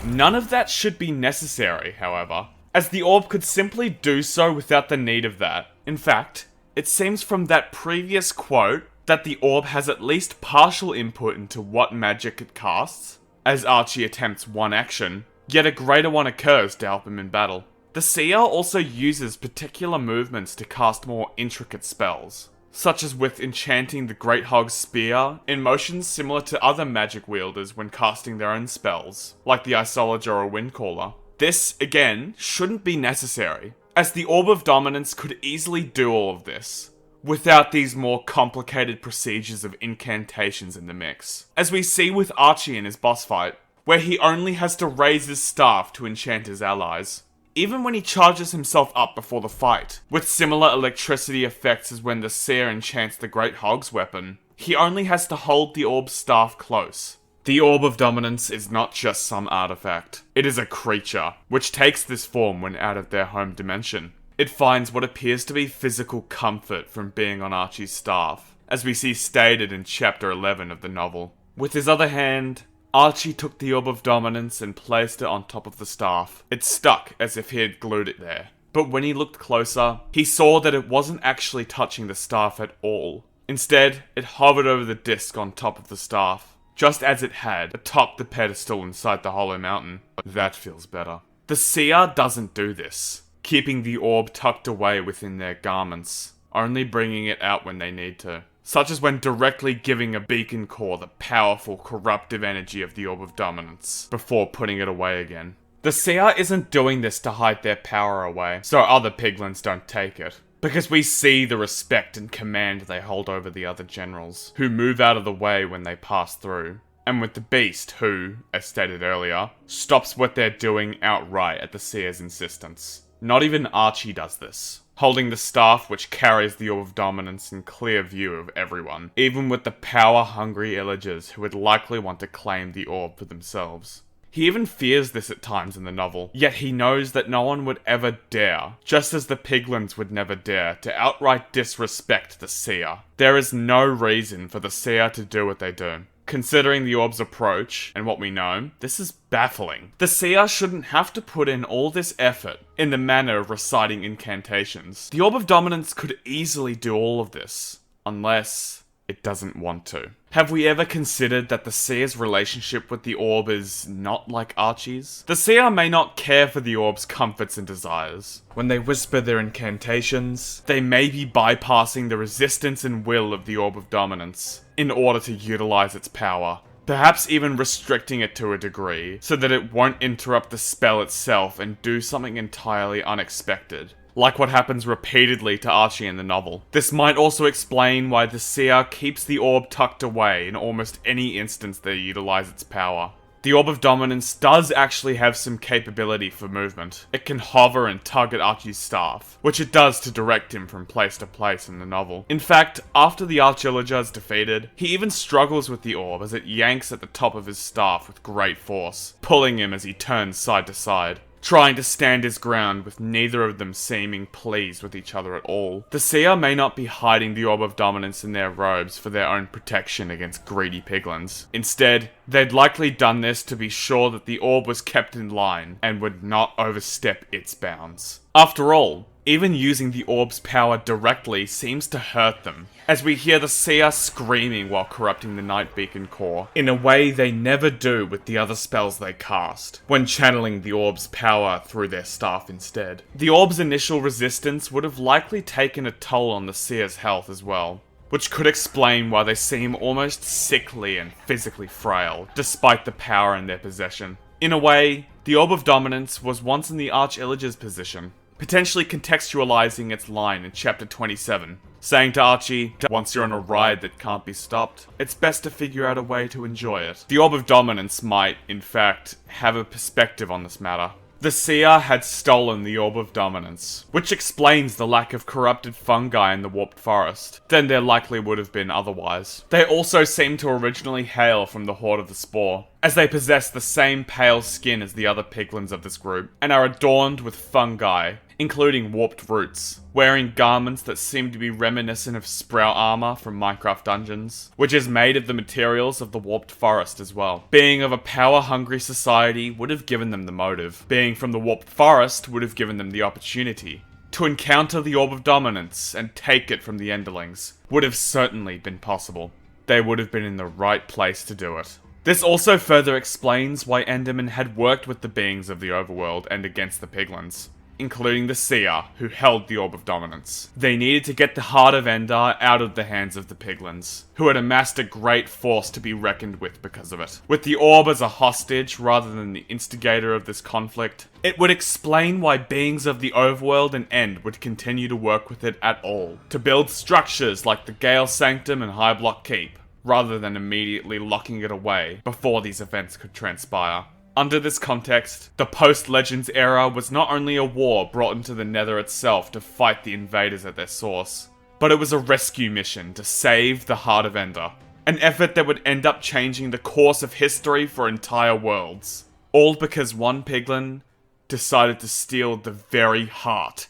none of that should be necessary, however, as the orb could simply do so without the need of that. In fact, it seems from that previous quote that the orb has at least partial input into what magic it casts, as Archie attempts one action, yet a greater one occurs to help him in battle. The seer also uses particular movements to cast more intricate spells, such as with enchanting the Great Hog's spear, in motions similar to other magic wielders when casting their own spells, like the Isolager or Windcaller. This, again, shouldn't be necessary, as the Orb of Dominance could easily do all of this, without these more complicated procedures of incantations in the mix. As we see with Archie in his boss fight, where he only has to raise his staff to enchant his allies. Even when he charges himself up before the fight, with similar electricity effects as when the seer enchants the Great Hog's weapon, he only has to hold the orb's staff close. The Orb of Dominance is not just some artifact. It is a creature, which takes this form when out of their home dimension. It finds what appears to be physical comfort from being on Archie's staff, as we see stated in chapter 11 of the novel. With his other hand, Archie took the Orb of Dominance and placed it on top of the staff. It stuck as if he had glued it there. But when he looked closer, he saw that it wasn't actually touching the staff at all. Instead, it hovered over the disc on top of the staff, just as it had atop the pedestal inside the Hollow Mountain. That feels better. The seer doesn't do this, keeping the orb tucked away within their garments, only bringing it out when they need to. Such as when directly giving a beacon core the powerful corruptive energy of the Orb of Dominance, before putting it away again. The seer isn't doing this to hide their power away, so other piglins don't take it. Because we see the respect and command they hold over the other generals, who move out of the way when they pass through. And with the beast who, as stated earlier, stops what they're doing outright at the seer's insistence. Not even Archie does this, holding the staff which carries the Orb of Dominance in clear view of everyone, even with the power-hungry illagers who would likely want to claim the orb for themselves. He even fears this at times in the novel, yet he knows that no one would ever dare, just as the piglins would never dare, to outright disrespect the seer. There is no reason for the seer to do what they do. Considering the orb's approach, and what we know, this is baffling. The seer shouldn't have to put in all this effort in the manner of reciting incantations. The Orb of Dominance could easily do all of this, unless it doesn't want to. Have we ever considered that the seer's relationship with the orb is not like Archie's? The seer may not care for the orb's comforts and desires. When they whisper their incantations, they may be bypassing the resistance and will of the Orb of Dominance in order to utilize its power. Perhaps even restricting it to a degree, so that it won't interrupt the spell itself and do something entirely unexpected. Like what happens repeatedly to Archie in the novel. This might also explain why the seer keeps the orb tucked away in almost any instance they utilize its power. The Orb of Dominance does actually have some capability for movement. It can hover and tug at Archie's staff, which it does to direct him from place to place in the novel. In fact, after the Archillager is defeated, he even struggles with the orb as it yanks at the top of his staff with great force, pulling him as he turns side to side, trying to stand his ground with neither of them seeming pleased with each other at all. The seer may not be hiding the Orb of Dominance in their robes for their own protection against greedy piglins. Instead, they'd likely done this to be sure that the orb was kept in line and would not overstep its bounds. After all, even using the orb's power directly seems to hurt them, as we hear the seer screaming while corrupting the Night Beacon core, in a way they never do with the other spells they cast, when channeling the orb's power through their staff instead. The orb's initial resistance would have likely taken a toll on the seer's health as well, which could explain why they seem almost sickly and physically frail, despite the power in their possession. In a way, the Orb of Dominance was once in the Archillager's position, potentially contextualizing its line in chapter 27, saying to Archie, once you're on a ride that can't be stopped, it's best to figure out a way to enjoy it. The Orb of Dominance might, in fact, have a perspective on this matter. The Seer had stolen the Orb of Dominance, which explains the lack of corrupted fungi in the Warped Forest than there likely would have been otherwise. They also seem to originally hail from the Horde of the Spore, as they possess the same pale skin as the other piglins of this group, and are adorned with fungi, including warped roots, wearing garments that seem to be reminiscent of sprout armor from Minecraft Dungeons, which is made of the materials of the Warped Forest as well. Being of a power-hungry society would have given them the motive. Being from the Warped Forest would have given them the opportunity. To encounter the Orb of Dominance and take it from the Enderlings would have certainly been possible. They would have been in the right place to do it. This also further explains why Endermen had worked with the beings of the Overworld and against the Piglins, including the Seer, who held the Orb of Dominance. They needed to get the Heart of Ender out of the hands of the Piglins, who had amassed a great force to be reckoned with because of it. With the Orb as a hostage rather than the instigator of this conflict, it would explain why beings of the Overworld and End would continue to work with it at all, to build structures like the Gale Sanctum and High Block Keep, rather than immediately locking it away before these events could transpire. Under this context, the post-Legends era was not only a war brought into the Nether itself to fight the invaders at their source, but it was a rescue mission to save the Heart of Ender. An effort that would end up changing the course of history for entire worlds. All because one piglin decided to steal the very heart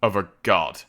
of a god.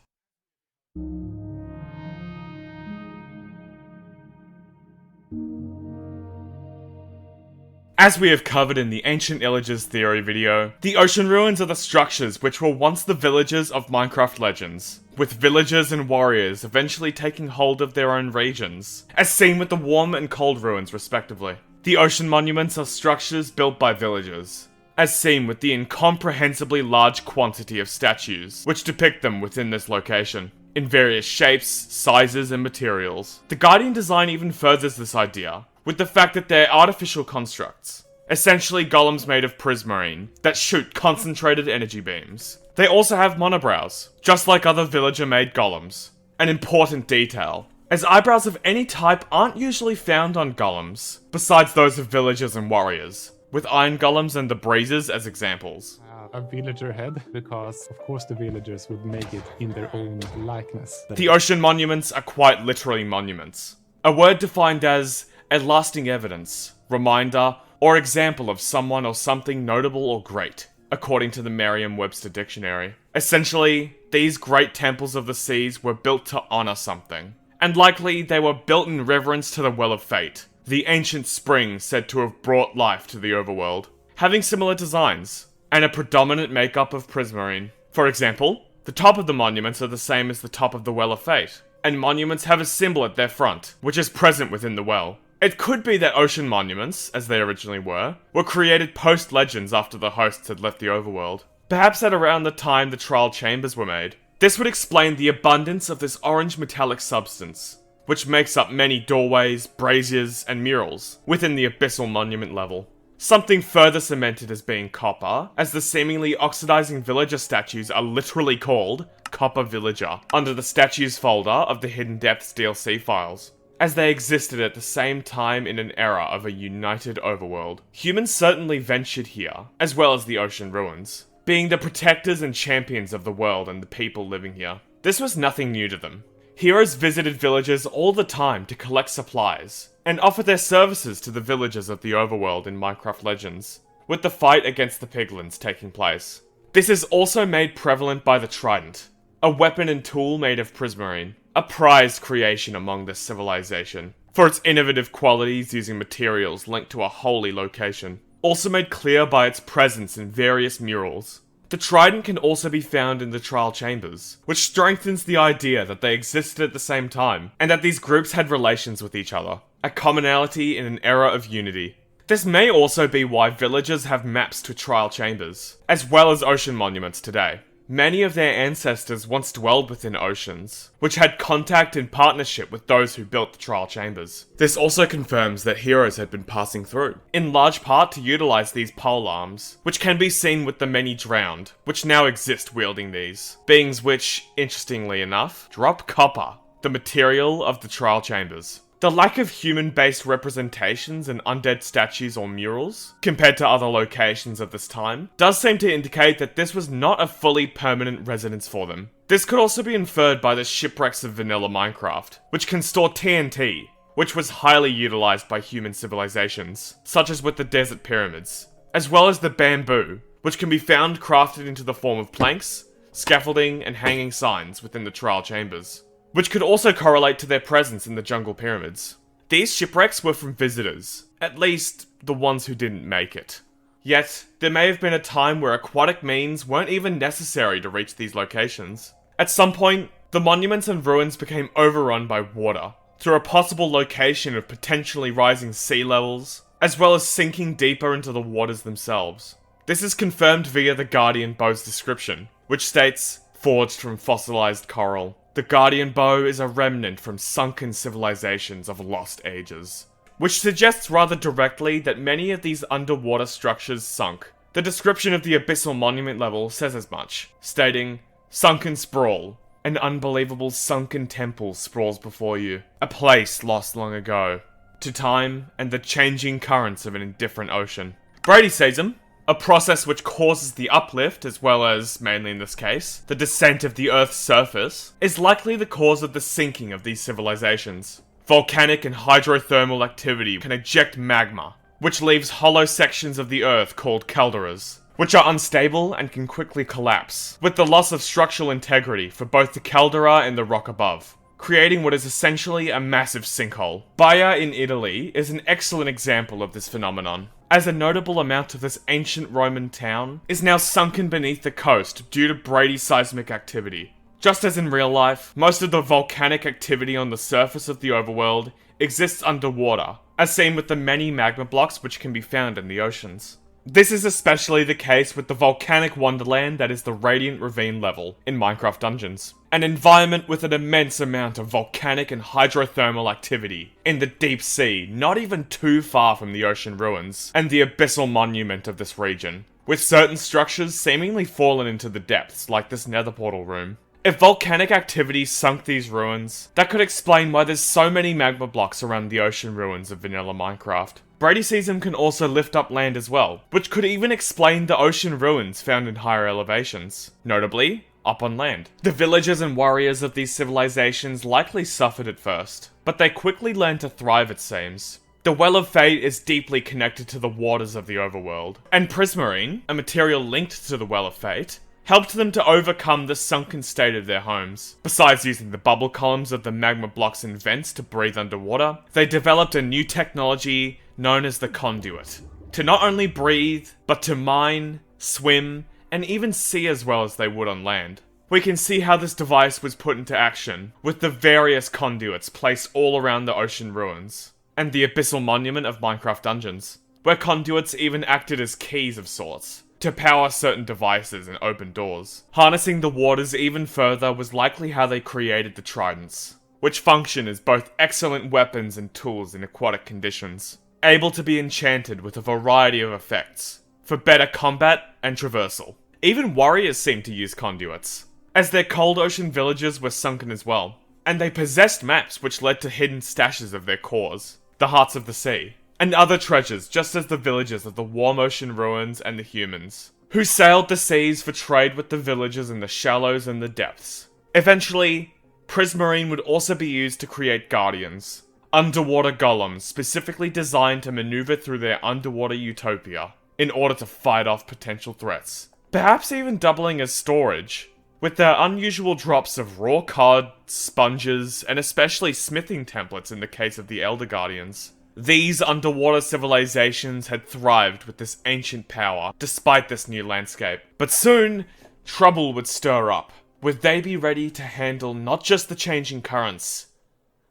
As we have covered in the Ancient Illages theory video, the ocean ruins are the structures which were once the villages of Minecraft Legends, with villagers and warriors eventually taking hold of their own regions, as seen with the warm and cold ruins respectively. The ocean monuments are structures built by villagers, as seen with the incomprehensibly large quantity of statues, which depict them within this location, in various shapes, sizes, and materials. The Guardian design even furthers this idea, with the fact that they're artificial constructs, essentially golems made of prismarine, that shoot concentrated energy beams. They also have monobrows, just like other villager-made golems. An important detail, as eyebrows of any type aren't usually found on golems, besides those of villagers and warriors, with iron golems and the breezes as examples. A villager head, because of course the villagers would make it in their own likeness. The ocean monuments are quite literally monuments. A word defined as a lasting evidence, reminder, or example of someone or something notable or great, according to the Merriam-Webster Dictionary. Essentially, these great temples of the seas were built to honor something, and likely they were built in reverence to the Well of Fate, the ancient spring said to have brought life to the Overworld, having similar designs, and a predominant makeup of prismarine. For example, the top of the monuments are the same as the top of the Well of Fate, and monuments have a symbol at their front, which is present within the well. It could be that ocean monuments, as they originally were created post-Legends after the hosts had left the Overworld. Perhaps at around the time the trial chambers were made. This would explain the abundance of this orange metallic substance, which makes up many doorways, braziers, and murals within the abyssal monument level. Something further cemented as being copper, as the seemingly oxidizing villager statues are literally called Copper Villager, under the statues folder of the Hidden Depths DLC files, as they existed at the same time in an era of a united overworld. Humans certainly ventured here, as well as the ocean ruins, being the protectors and champions of the world and the people living here. This was nothing new to them. Heroes visited villages all the time to collect supplies, and offer their services to the villagers of the overworld in Minecraft Legends, with the fight against the piglins taking place. This is also made prevalent by the Trident, a weapon and tool made of prismarine, a prized creation among this civilization, for its innovative qualities using materials linked to a holy location, also made clear by its presence in various murals. The Trident can also be found in the trial chambers, which strengthens the idea that they existed at the same time, and that these groups had relations with each other, a commonality in an era of unity. This may also be why villagers have maps to trial chambers, as well as ocean monuments today. many of their ancestors once dwelled within oceans, which had contact and partnership with those who built the trial chambers. This also confirms that heroes had been passing through, in large part to utilize these pole arms, which can be seen with the many drowned, which now exist wielding these. Beings which, interestingly enough, drop copper, the material of the trial chambers. The lack of human-based representations in undead statues or murals, compared to other locations of this time, does seem to indicate that this was not a fully permanent residence for them. This could also be inferred by the shipwrecks of vanilla Minecraft, which can store TNT, which was highly utilized by human civilizations, such as with the desert pyramids, as well as the bamboo, which can be found crafted into the form of planks, scaffolding, and hanging signs within the trial chambers, which could also correlate to their presence in the jungle pyramids. These shipwrecks were from visitors, at least the ones who didn't make it. Yet, there may have been a time where aquatic means weren't even necessary to reach these locations. At some point, the monuments and ruins became overrun by water, through a possible location of potentially rising sea levels, as well as sinking deeper into the waters themselves. This is confirmed via the Guardian Bow's description, which states, forged from fossilized coral. The Guardian Bow is a remnant from sunken civilizations of lost ages, which suggests rather directly that many of these underwater structures sunk. The description of the abyssal monument level says as much, stating, sunken sprawl. An unbelievable sunken temple sprawls before you, a place lost long ago, to time and the changing currents of an indifferent ocean. Brady sees them. A process which causes the uplift, as well as, mainly in this case, the descent of the Earth's surface, is likely the cause of the sinking of these civilizations. Volcanic and hydrothermal activity can eject magma, which leaves hollow sections of the Earth called calderas, which are unstable and can quickly collapse, with the loss of structural integrity for both the caldera and the rock above, creating what is essentially a massive sinkhole. Spire in Italy is an excellent example of this phenomenon, as a notable amount of this ancient Roman town is now sunken beneath the coast due to Brady seismic activity. Just as in real life, most of the volcanic activity on the surface of the overworld exists underwater, as seen with the many magma blocks which can be found in the oceans. This is especially the case with the volcanic wonderland that is the Radiant Ravine level in Minecraft Dungeons. An environment with an immense amount of volcanic and hydrothermal activity in the deep sea, not even too far from the ocean ruins and the abyssal monument of this region, with certain structures seemingly fallen into the depths, like this nether portal room. If volcanic activity sunk these ruins, that could explain why there's so many magma blocks around the ocean ruins of vanilla Minecraft. Brady sees them can also lift up land as well, which could even explain the ocean ruins found in higher elevations, notably, up on land. The villagers and warriors of these civilizations likely suffered at first, but they quickly learned to thrive, it seems. The Well of Fate is deeply connected to the waters of the overworld, and prismarine, a material linked to the Well of Fate, helped them to overcome the sunken state of their homes. Besides using the bubble columns of the magma blocks and vents to breathe underwater, they developed a new technology known as the conduit, to not only breathe, but to mine, swim, and even see as well as they would on land. We can see how this device was put into action, with the various conduits placed all around the ocean ruins, and the abyssal monument of Minecraft Dungeons, where conduits even acted as keys of sorts, to power certain devices and open doors. Harnessing the waters even further was likely how they created the tridents, which function as both excellent weapons and tools in aquatic conditions, able to be enchanted with a variety of effects, for better combat and traversal. Even warriors seemed to use conduits, as their cold ocean villages were sunken as well, and they possessed maps which led to hidden stashes of their cores, the hearts of the sea, and other treasures just as the villagers of the warm ocean ruins and the humans, who sailed the seas for trade with the villagers in the shallows and the depths. Eventually, prismarine would also be used to create guardians, underwater golems specifically designed to maneuver through their underwater utopia in order to fight off potential threats. Perhaps even doubling as storage, with their unusual drops of raw cod, sponges, and especially smithing templates in the case of the Elder Guardians. These underwater civilizations had thrived with this ancient power, despite this new landscape. But soon, trouble would stir up. Would they be ready to handle not just the changing currents,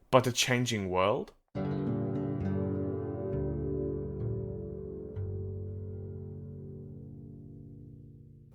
but a changing world?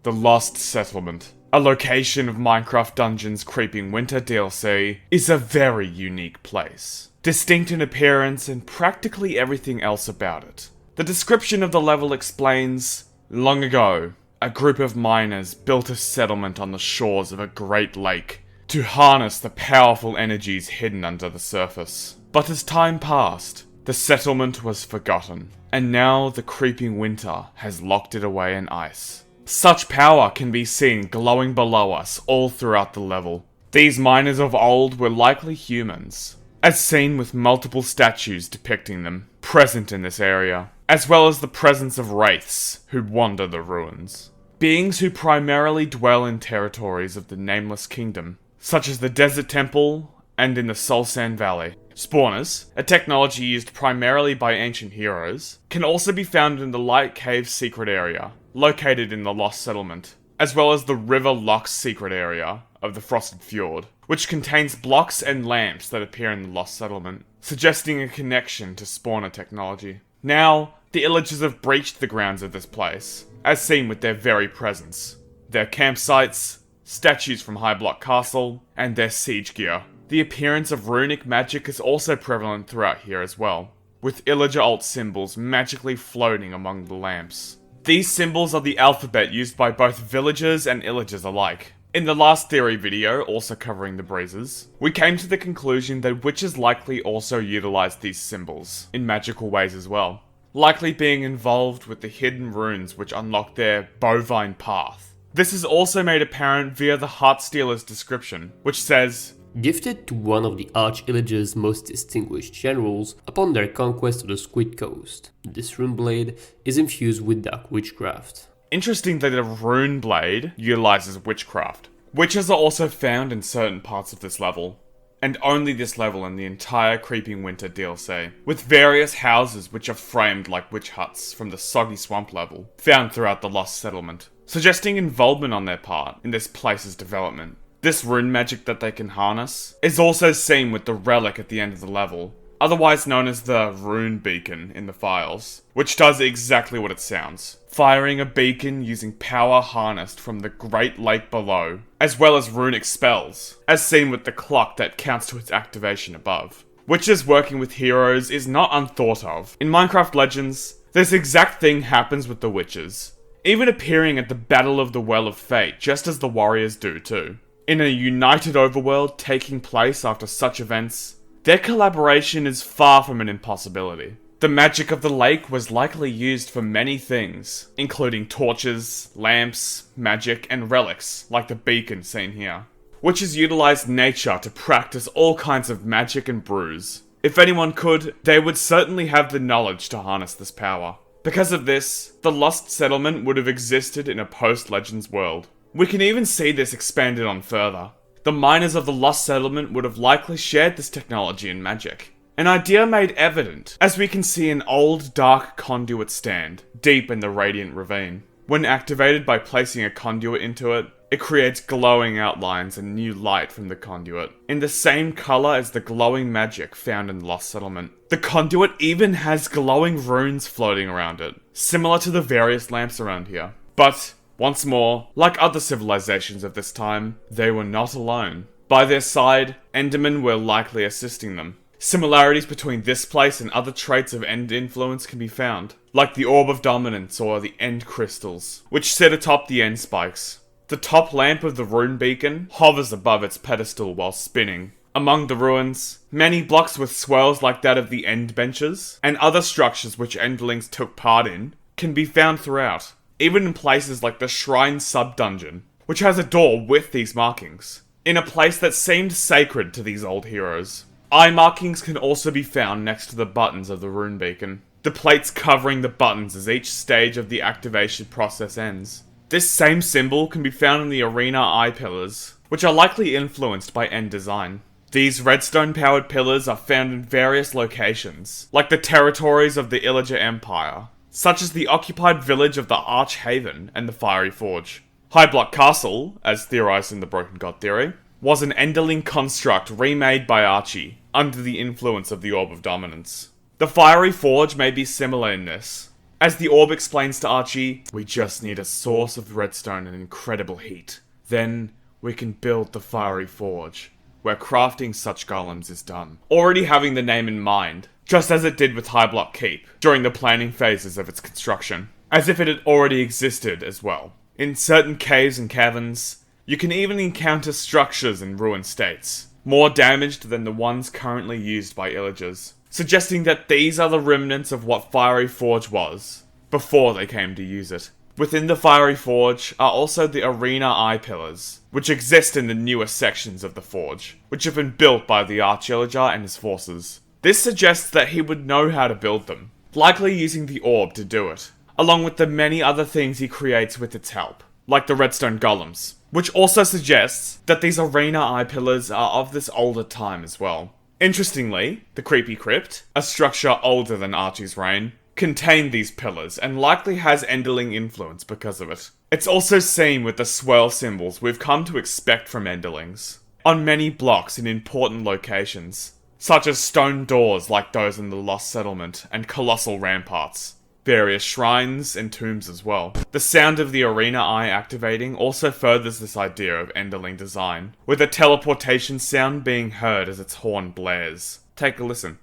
The Lost Settlement. a location of Minecraft Dungeons' Creeping Winter DLC, is a very unique place. Distinct in appearance and practically everything else about it. The description of the level explains, long ago, a group of miners built a settlement on the shores of a great lake to harness the powerful energies hidden under the surface. But as time passed, the settlement was forgotten, and now the creeping winter has locked it away in ice. Such power can be seen glowing below us all throughout the level. These miners of old were likely humans, as seen with multiple statues depicting them present in this area, as well as the presence of wraiths who wander the ruins. Beings who primarily dwell in territories of the Nameless Kingdom, such as the Desert Temple and in the Soul Sand Valley. Spawners, a technology used primarily by ancient heroes, can also be found in the Light Cave's secret area, located in the Lost Settlement, as well as the River Lock's secret area of the Frosted Fjord, which contains blocks and lamps that appear in the Lost Settlement, suggesting a connection to spawner technology. Now, the Illagers have breached the grounds of this place, as seen with their very presence, their campsites, statues from High Block Castle, and their siege gear. The appearance of runic magic is also prevalent throughout here as well, with Illager alt symbols magically floating among the lamps. These symbols are the alphabet used by both villagers and Illagers alike. In the last theory video, also covering the breezes, we came to the conclusion that witches likely also utilized these symbols in magical ways as well, likely being involved with the hidden runes which unlock their bovine path. This is also made apparent via the Heartstealer's description, which says, gifted to one of the Arch-Illager's most distinguished generals upon their conquest of the Squid Coast. This rune blade is infused with dark witchcraft. Interesting that a rune blade utilizes witchcraft. Witches are also found in certain parts of this level, and only this level in the entire Creeping Winter DLC, with various houses which are framed like witch huts from the Soggy Swamp level, found throughout the Lost Settlement, suggesting involvement on their part in this place's development. This rune magic that they can harness is also seen with the relic at the end of the level, otherwise known as the rune beacon in the files, which does exactly what it sounds, firing a beacon using power harnessed from the Great Lake below, as well as runic spells, as seen with the clock that counts to its activation above. Witches working with heroes is not unthought of. In Minecraft Legends, this exact thing happens with the witches, even appearing at the Battle of the Well of Fate, just as the warriors do too. In a united overworld taking place after such events, their collaboration is far from an impossibility. The magic of the lake was likely used for many things, including torches, lamps, magic, and relics, like the beacon seen here. Witches utilized nature to practice all kinds of magic and brews. If anyone could, they would certainly have the knowledge to harness this power. Because of this, the Lost Settlement would have existed in a post-Legends world. We can even see this expanded on further. The miners of the Lost Settlement would have likely shared this technology and magic. An idea made evident, as we can see an old dark conduit stand, deep in the Radiant Ravine. When activated by placing a conduit into it, it creates glowing outlines and new light from the conduit, in the same color as the glowing magic found in the Lost Settlement. The conduit even has glowing runes floating around it, similar to the various lamps around here. But once more, like other civilizations of this time, they were not alone. By their side, Endermen were likely assisting them. Similarities between this place and other traits of End influence can be found, like the Orb of Dominance or the End Crystals, which sit atop the End Spikes. The top lamp of the rune beacon hovers above its pedestal while spinning. Among the ruins, many blocks with swirls like that of the End Benches, and other structures which Endlings took part in, can be found throughout. Even in places like the Shrine Sub-Dungeon, which has a door with these markings, in a place that seemed sacred to these old heroes. Eye markings can also be found next to the buttons of the rune beacon, the plates covering the buttons as each stage of the activation process ends. This same symbol can be found in the arena eye pillars, which are likely influenced by End design. These redstone-powered pillars are found in various locations, like the territories of the Illager Empire, such as the occupied village of the Archhaven and the Fiery Forge. High Block Castle, as theorized in the Broken God theory, was an Enderling construct remade by Archie, under the influence of the Orb of Dominance. The Fiery Forge may be similar in this. As the Orb explains to Archie, we just need a source of redstone and incredible heat. Then we can build the Fiery Forge, where crafting such golems is done. Already having the name in mind, just as it did with High Block Keep during the planning phases of its construction, as if it had already existed as well. In certain caves and caverns, you can even encounter structures in ruined states, more damaged than the ones currently used by Illagers, suggesting that these are the remnants of what Fiery Forge was, before they came to use it. Within the Fiery Forge are also the Arena Eye Pillars, which exist in the newer sections of the Forge, which have been built by the Arch-Illager and his forces. This suggests that he would know how to build them, likely using the orb to do it, along with the many other things he creates with its help, like the redstone golems, which also suggests that these Arena Eye Pillars are of this older time as well. Interestingly, the Creepy Crypt, a structure older than Archie's reign, contained these pillars and likely has Enderling influence because of it. It's also seen with the swirl symbols we've come to expect from Enderlings, on many blocks in important locations, such as stone doors like those in the Lost Settlement and colossal ramparts, various shrines and tombs as well. The sound of the Arena Eye activating also furthers this idea of Enderling design, with a teleportation sound being heard as its horn blares. Take a listen.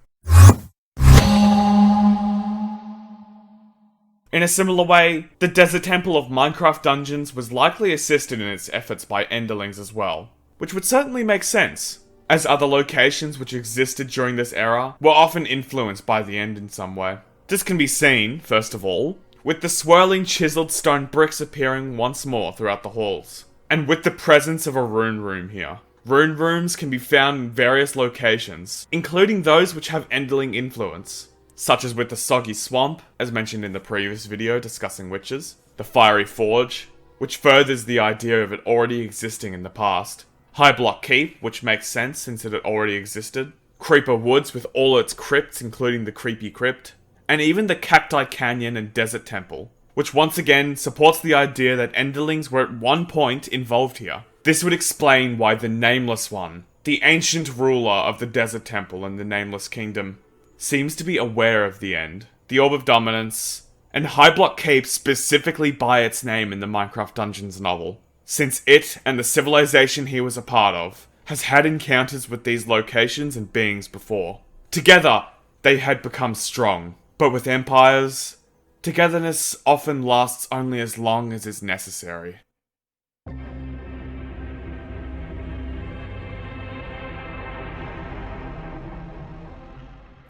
In a similar way, the Desert Temple of Minecraft Dungeons was likely assisted in its efforts by Enderlings as well, which would certainly make sense, as other locations which existed during this era were often influenced by the End in some way. This can be seen, first of all, with the swirling chiseled stone bricks appearing once more throughout the halls, and with the presence of a rune room here. Rune rooms can be found in various locations, including those which have Enderling influence, such as with the Soggy Swamp, as mentioned in the previous video discussing witches, the Fiery Forge, which furthers the idea of it already existing in the past, High Block Keep, which makes sense since it had already existed, Creeper Woods with all its crypts including the Creepy Crypt, and even the Cacti Canyon and Desert Temple, which once again supports the idea that Enderlings were at one point involved here. This would explain why the Nameless One, the ancient ruler of the Desert Temple and the Nameless Kingdom, seems to be aware of the End, the Orb of Dominance, and High Block Keep specifically by its name in the Minecraft Dungeons novel, since it and the civilization he was a part of has had encounters with these locations and beings before. Together, they had become strong, but with empires, togetherness often lasts only as long as is necessary.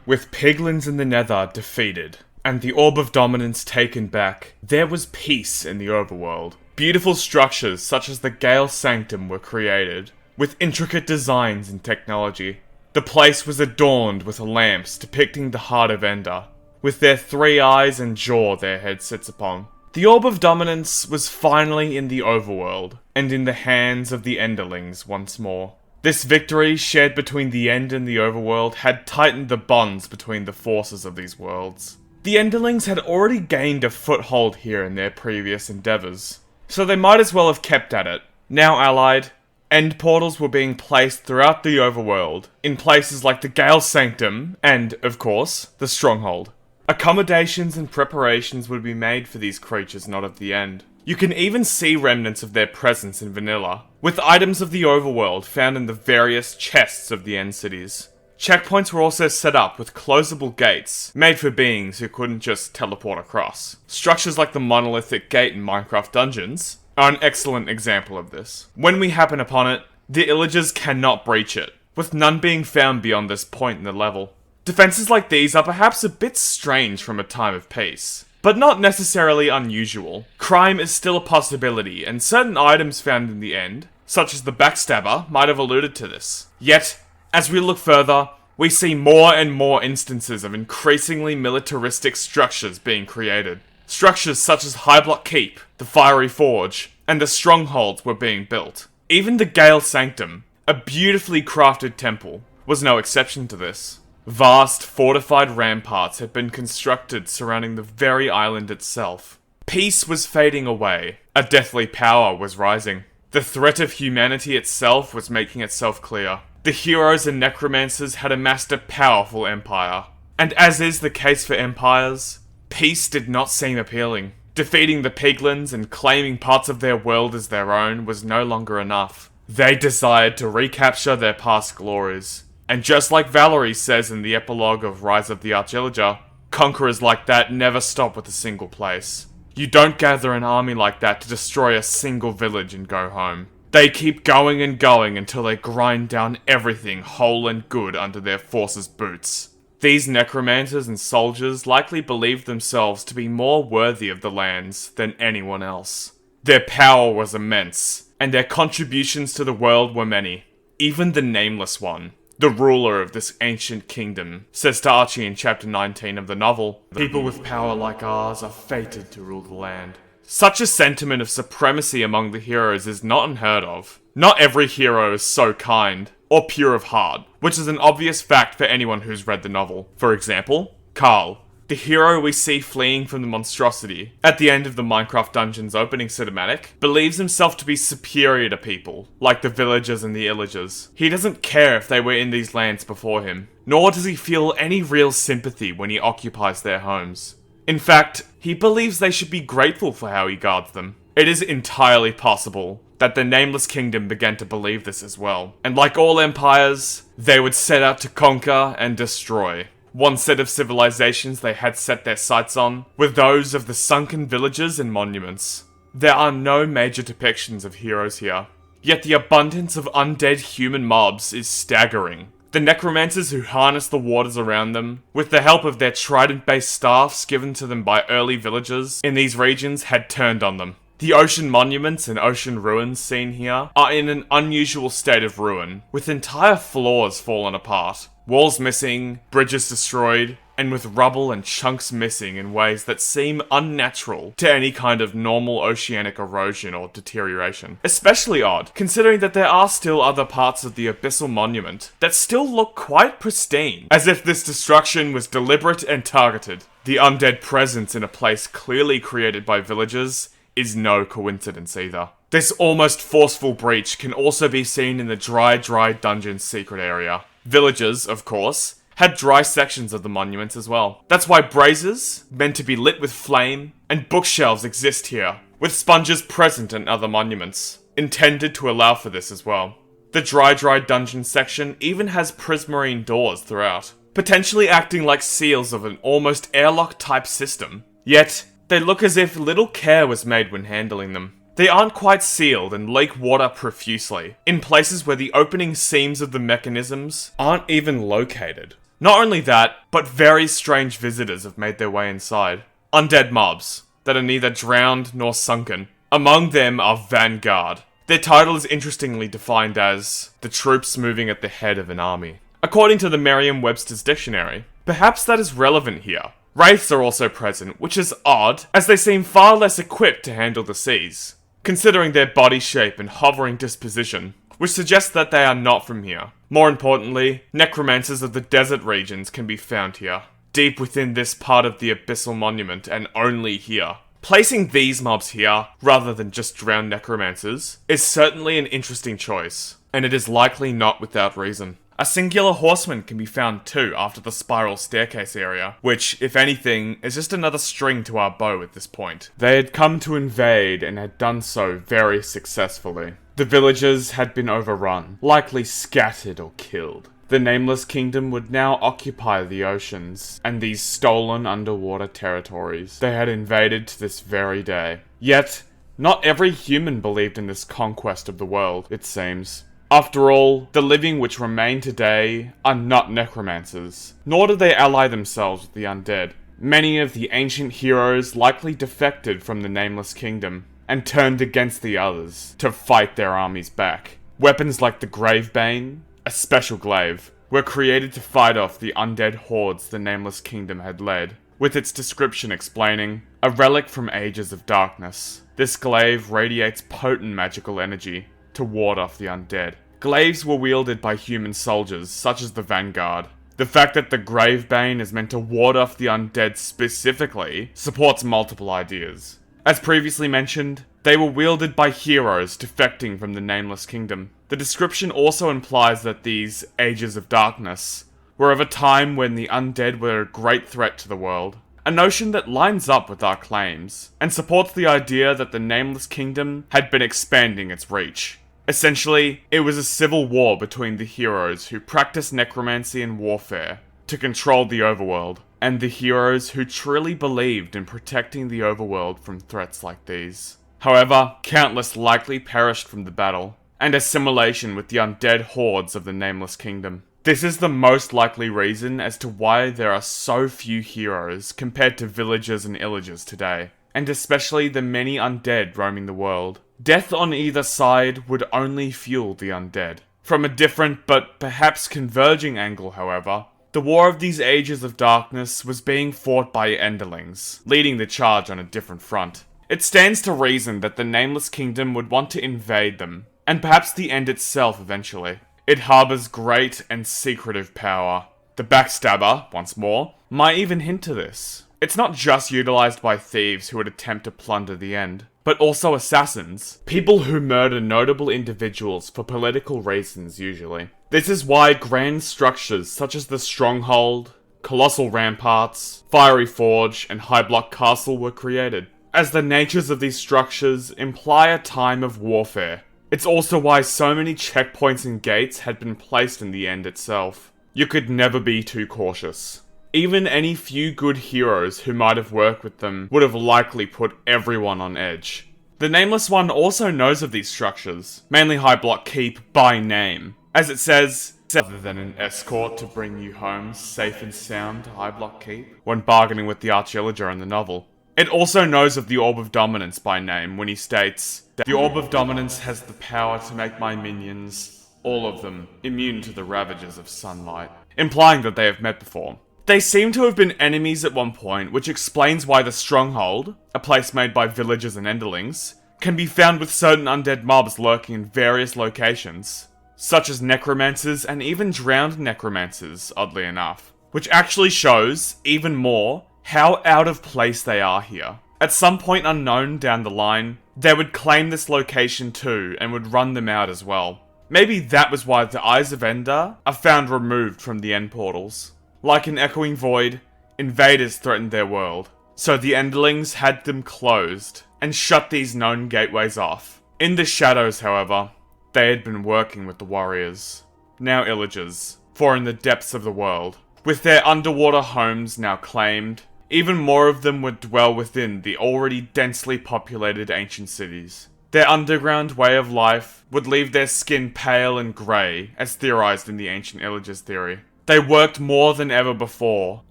With piglins in the Nether defeated, and the Orb of Dominance taken back, there was peace in the Overworld. Beautiful structures such as the Gale Sanctum were created, with intricate designs and technology. The place was adorned with lamps depicting the Heart of Ender, with their 3 eyes and jaw their head sits upon. The Orb of Dominance was finally in the Overworld, and in the hands of the Enderlings once more. This victory, shared between the End and the Overworld, had tightened the bonds between the forces of these worlds. The Enderlings had already gained a foothold here in their previous endeavours, so they might as well have kept at it. Now allied, End portals were being placed throughout the Overworld, in places like the Gale Sanctum, and, of course, the Stronghold. Accommodations and preparations would be made for these creatures not of the End. You can even see remnants of their presence in vanilla, with items of the Overworld found in the various chests of the End cities. Checkpoints were also set up with closable gates, made for beings who couldn't just teleport across. Structures like the monolithic gate in Minecraft Dungeons are an excellent example of this. When we happen upon it, the Illagers cannot breach it, with none being found beyond this point in the level. Defenses like these are perhaps a bit strange from a time of peace, but not necessarily unusual. Crime is still a possibility, and certain items found in the End, such as the Backstabber, might have alluded to this. Yet, as we look further, we see more and more instances of increasingly militaristic structures being created. Structures such as High Block Keep, the Fiery Forge, and the Strongholds were being built. Even the Gale Sanctum, a beautifully crafted temple, was no exception to this. Vast, fortified ramparts had been constructed surrounding the very island itself. Peace was fading away. A deathly power was rising. The threat of humanity itself was making itself clear. The heroes and necromancers had amassed a powerful empire. And as is the case for empires, peace did not seem appealing. Defeating the piglins and claiming parts of their world as their own was no longer enough. They desired to recapture their past glories. And just like Valerie says in the epilogue of Rise of the Archillager, conquerors like that never stop with a single place. You don't gather an army like that to destroy a single village and go home. They keep going and going until they grind down everything whole and good under their forces' boots. These necromancers and soldiers likely believed themselves to be more worthy of the lands than anyone else. Their power was immense, and their contributions to the world were many. Even the Nameless One, the ruler of this ancient kingdom, says to Archie in chapter 19 of the novel, "People with power like ours are fated to rule the land." Such a sentiment of supremacy among the heroes is not unheard of. Not every hero is so kind, or pure of heart, which is an obvious fact for anyone who's read the novel. For example, Carl, the hero we see fleeing from the monstrosity at the end of the Minecraft Dungeons opening cinematic, believes himself to be superior to people, like the villagers and the illagers. He doesn't care if they were in these lands before him, nor does he feel any real sympathy when he occupies their homes. In fact, he believes they should be grateful for how he guards them. It is entirely possible that the Nameless Kingdom began to believe this as well, and like all empires, they would set out to conquer and destroy. One set of civilizations they had set their sights on were those of the sunken villages and monuments. There are no major depictions of heroes here, yet the abundance of undead human mobs is staggering. The necromancers who harness the waters around them, with the help of their trident-based staffs given to them by early villagers in these regions, had turned on them. The ocean monuments and ocean ruins seen here are in an unusual state of ruin, with entire floors fallen apart, walls missing, bridges destroyed, and with rubble and chunks missing in ways that seem unnatural to any kind of normal oceanic erosion or deterioration. Especially odd, considering that there are still other parts of the abyssal monument that still look quite pristine, as if this destruction was deliberate and targeted. The undead presence in a place clearly created by villagers is no coincidence either. This almost forceful breach can also be seen in the dry dungeon's secret area. Villagers, of course, had dry sections of the monuments as well. That's why braziers, meant to be lit with flame, and bookshelves exist here, with sponges present in other monuments, intended to allow for this as well. The dry dungeon section even has prismarine doors throughout, potentially acting like seals of an almost airlock type system. Yet, they look as if little care was made when handling them. They aren't quite sealed and leak water profusely, in places where the opening seams of the mechanisms aren't even located. Not only that, but very strange visitors have made their way inside. Undead mobs that are neither drowned nor sunken. Among them are Vanguard. Their title is interestingly defined as the troops moving at the head of an army. According to the Merriam-Webster's dictionary, perhaps that is relevant here. Wraiths are also present, which is odd, as they seem far less equipped to handle the seas, considering their body shape and hovering disposition, which suggests that they are not from here. More importantly, necromancers of the desert regions can be found here, deep within this part of the abyssal monument, and only here. Placing these mobs here, rather than just drowned necromancers, is certainly an interesting choice, and it is likely not without reason. A singular horseman can be found too after the spiral staircase area, which, if anything, is just another string to our bow at this point. They had come to invade and had done so very successfully. The villagers had been overrun, likely scattered or killed. The Nameless Kingdom would now occupy the oceans and these stolen underwater territories they had invaded to this very day. Yet, not every human believed in this conquest of the world, it seems. After all, the living which remain today are not necromancers, nor do they ally themselves with the undead. Many of the ancient heroes likely defected from the Nameless Kingdom and turned against the others to fight their armies back. Weapons like the Gravebane, a special glaive, were created to fight off the undead hordes the Nameless Kingdom had led, with its description explaining, a relic from ages of darkness. This glaive radiates potent magical energy to ward off the undead. Glaives were wielded by human soldiers, such as the Vanguard. The fact that the Gravebane is meant to ward off the undead specifically supports multiple ideas. As previously mentioned, they were wielded by heroes defecting from the Nameless Kingdom. The description also implies that these Ages of Darkness were of a time when the undead were a great threat to the world. a notion that lines up with our claims, and supports the idea that the Nameless Kingdom had been expanding its reach. Essentially, it was a civil war between the heroes who practiced necromancy and warfare to control the overworld, and the heroes who truly believed in protecting the overworld from threats like these. However, countless likely perished from the battle, and assimilation with the undead hordes of the Nameless Kingdom. This is the most likely reason as to why there are so few heroes compared to villagers and illagers today, and especially the many undead roaming the world. Death on either side would only fuel the undead. From a different but perhaps converging angle, however, the war of these ages of darkness was being fought by Enderlings, leading the charge on a different front. It stands to reason that the Nameless Kingdom would want to invade them, and perhaps the end itself eventually. It harbours great and secretive power. The Backstabber, once more, might even hint to this. It's not just utilised by thieves who would attempt to plunder the end, but also assassins, people who murder notable individuals for political reasons usually. This is why grand structures such as the Stronghold, Colossal Ramparts, Fiery Forge, and High Block Castle were created, as the natures of these structures imply a time of warfare. It's also why so many checkpoints and gates had been placed in the end itself. You could never be too cautious. Even any few good heroes who might have worked with them would have likely put everyone on edge. The Nameless One also knows of these structures, mainly High Block Keep by name. As it says, other than an escort to bring you home safe and sound to High Block Keep, when bargaining with the Arch-Illager in the novel. It also knows of the Orb of Dominance by name when he states, "The Orb of Dominance has the power to make my minions, all of them, immune to the ravages of sunlight," implying that they have met before. They seem to have been enemies at one point, which explains why the Stronghold, a place made by villagers and Enderlings, can be found with certain undead mobs lurking in various locations, such as necromancers and even drowned necromancers, oddly enough, which actually shows, even more, how out of place they are here. At some point unknown down the line, they would claim this location too and would run them out as well. Maybe that was why the Eyes of Ender are found removed from the end portals. Like an echoing void, invaders threatened their world, so the Enderlings had them closed and shut these known gateways off. In the shadows, however, they had been working with the warriors, now illagers, for in the depths of the world. With their underwater homes now claimed, even more of them would dwell within the already densely populated ancient cities. Their underground way of life would leave their skin pale and grey, as theorized in the ancient illagers theory. They worked more than ever before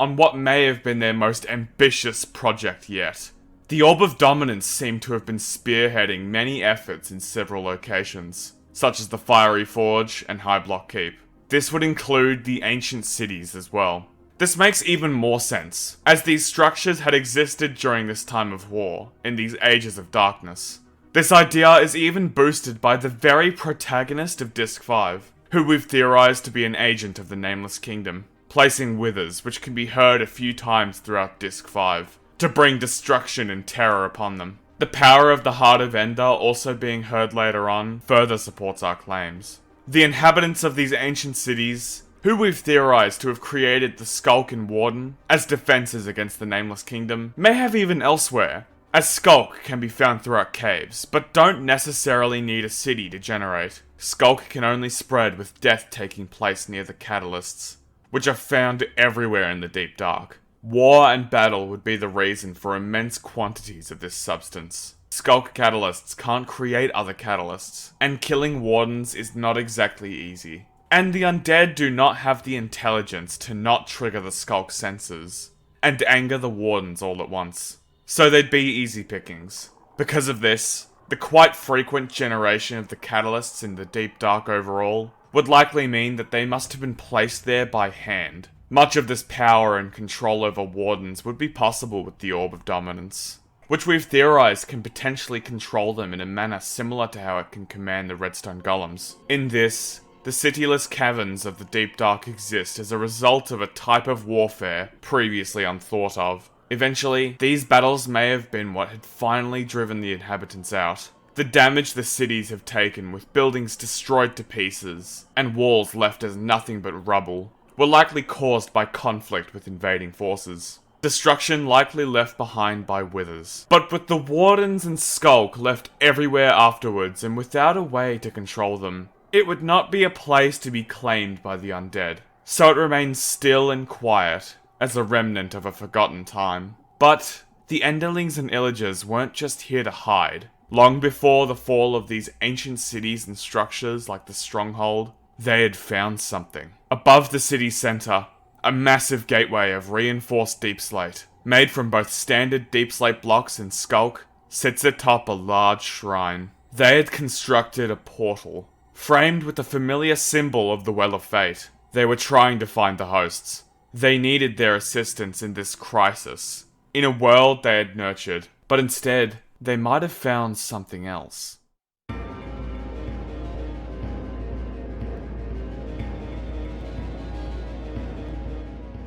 on what may have been their most ambitious project yet. The Orb of Dominance seemed to have been spearheading many efforts in several locations, such as the Fiery Forge and High Block Keep. This would include the ancient cities as well. This makes even more sense, as these structures had existed during this time of war, in these ages of darkness. This idea is even boosted by the very protagonist of Disc 5, who we've theorized to be an agent of the Nameless Kingdom, placing withers which can be heard a few times throughout Disc 5, to bring destruction and terror upon them. The power of the Heart of Ender also being heard later on further supports our claims. The inhabitants of these ancient cities, who we've theorized to have created the Skulk and Warden as defenses against the Nameless Kingdom, may have even elsewhere, as Skulk can be found throughout caves, but don't necessarily need a city to generate. Skulk can only spread with death taking place near the catalysts, which are found everywhere in the Deep Dark. War and battle would be the reason for immense quantities of this substance. Skulk catalysts can't create other catalysts, and killing wardens is not exactly easy. And the undead do not have the intelligence to not trigger the Skulk sensors, and anger the wardens all at once. So they'd be easy pickings. Because of this, the quite frequent generation of the catalysts in the Deep Dark overall would likely mean that they must have been placed there by hand. Much of this power and control over wardens would be possible with the Orb of Dominance, which we've theorized can potentially control them in a manner similar to how it can command the redstone golems. In this, the cityless caverns of the Deep Dark exist as a result of a type of warfare previously unthought of. Eventually, these battles may have been what had finally driven the inhabitants out. The damage the cities have taken, with buildings destroyed to pieces, and walls left as nothing but rubble, were likely caused by conflict with invading forces. destruction likely left behind by withers. But with the wardens and skulk left everywhere afterwards and without a way to control them, it would not be a place to be claimed by the undead. So it remains still and quiet, as a remnant of a forgotten time. But the Enderlings and Illagers weren't just here to hide. Long before the fall of these ancient cities and structures like the Stronghold, they had found something. Above the city centre, a massive gateway of reinforced deep slate, made from both standard deep slate blocks and skulk, sits atop a large shrine. They had constructed a portal, framed with the familiar symbol of the Well of Fate. They were trying to find the hosts. They needed their assistance in this crisis, in a world they had nurtured, but instead, they might have found something else.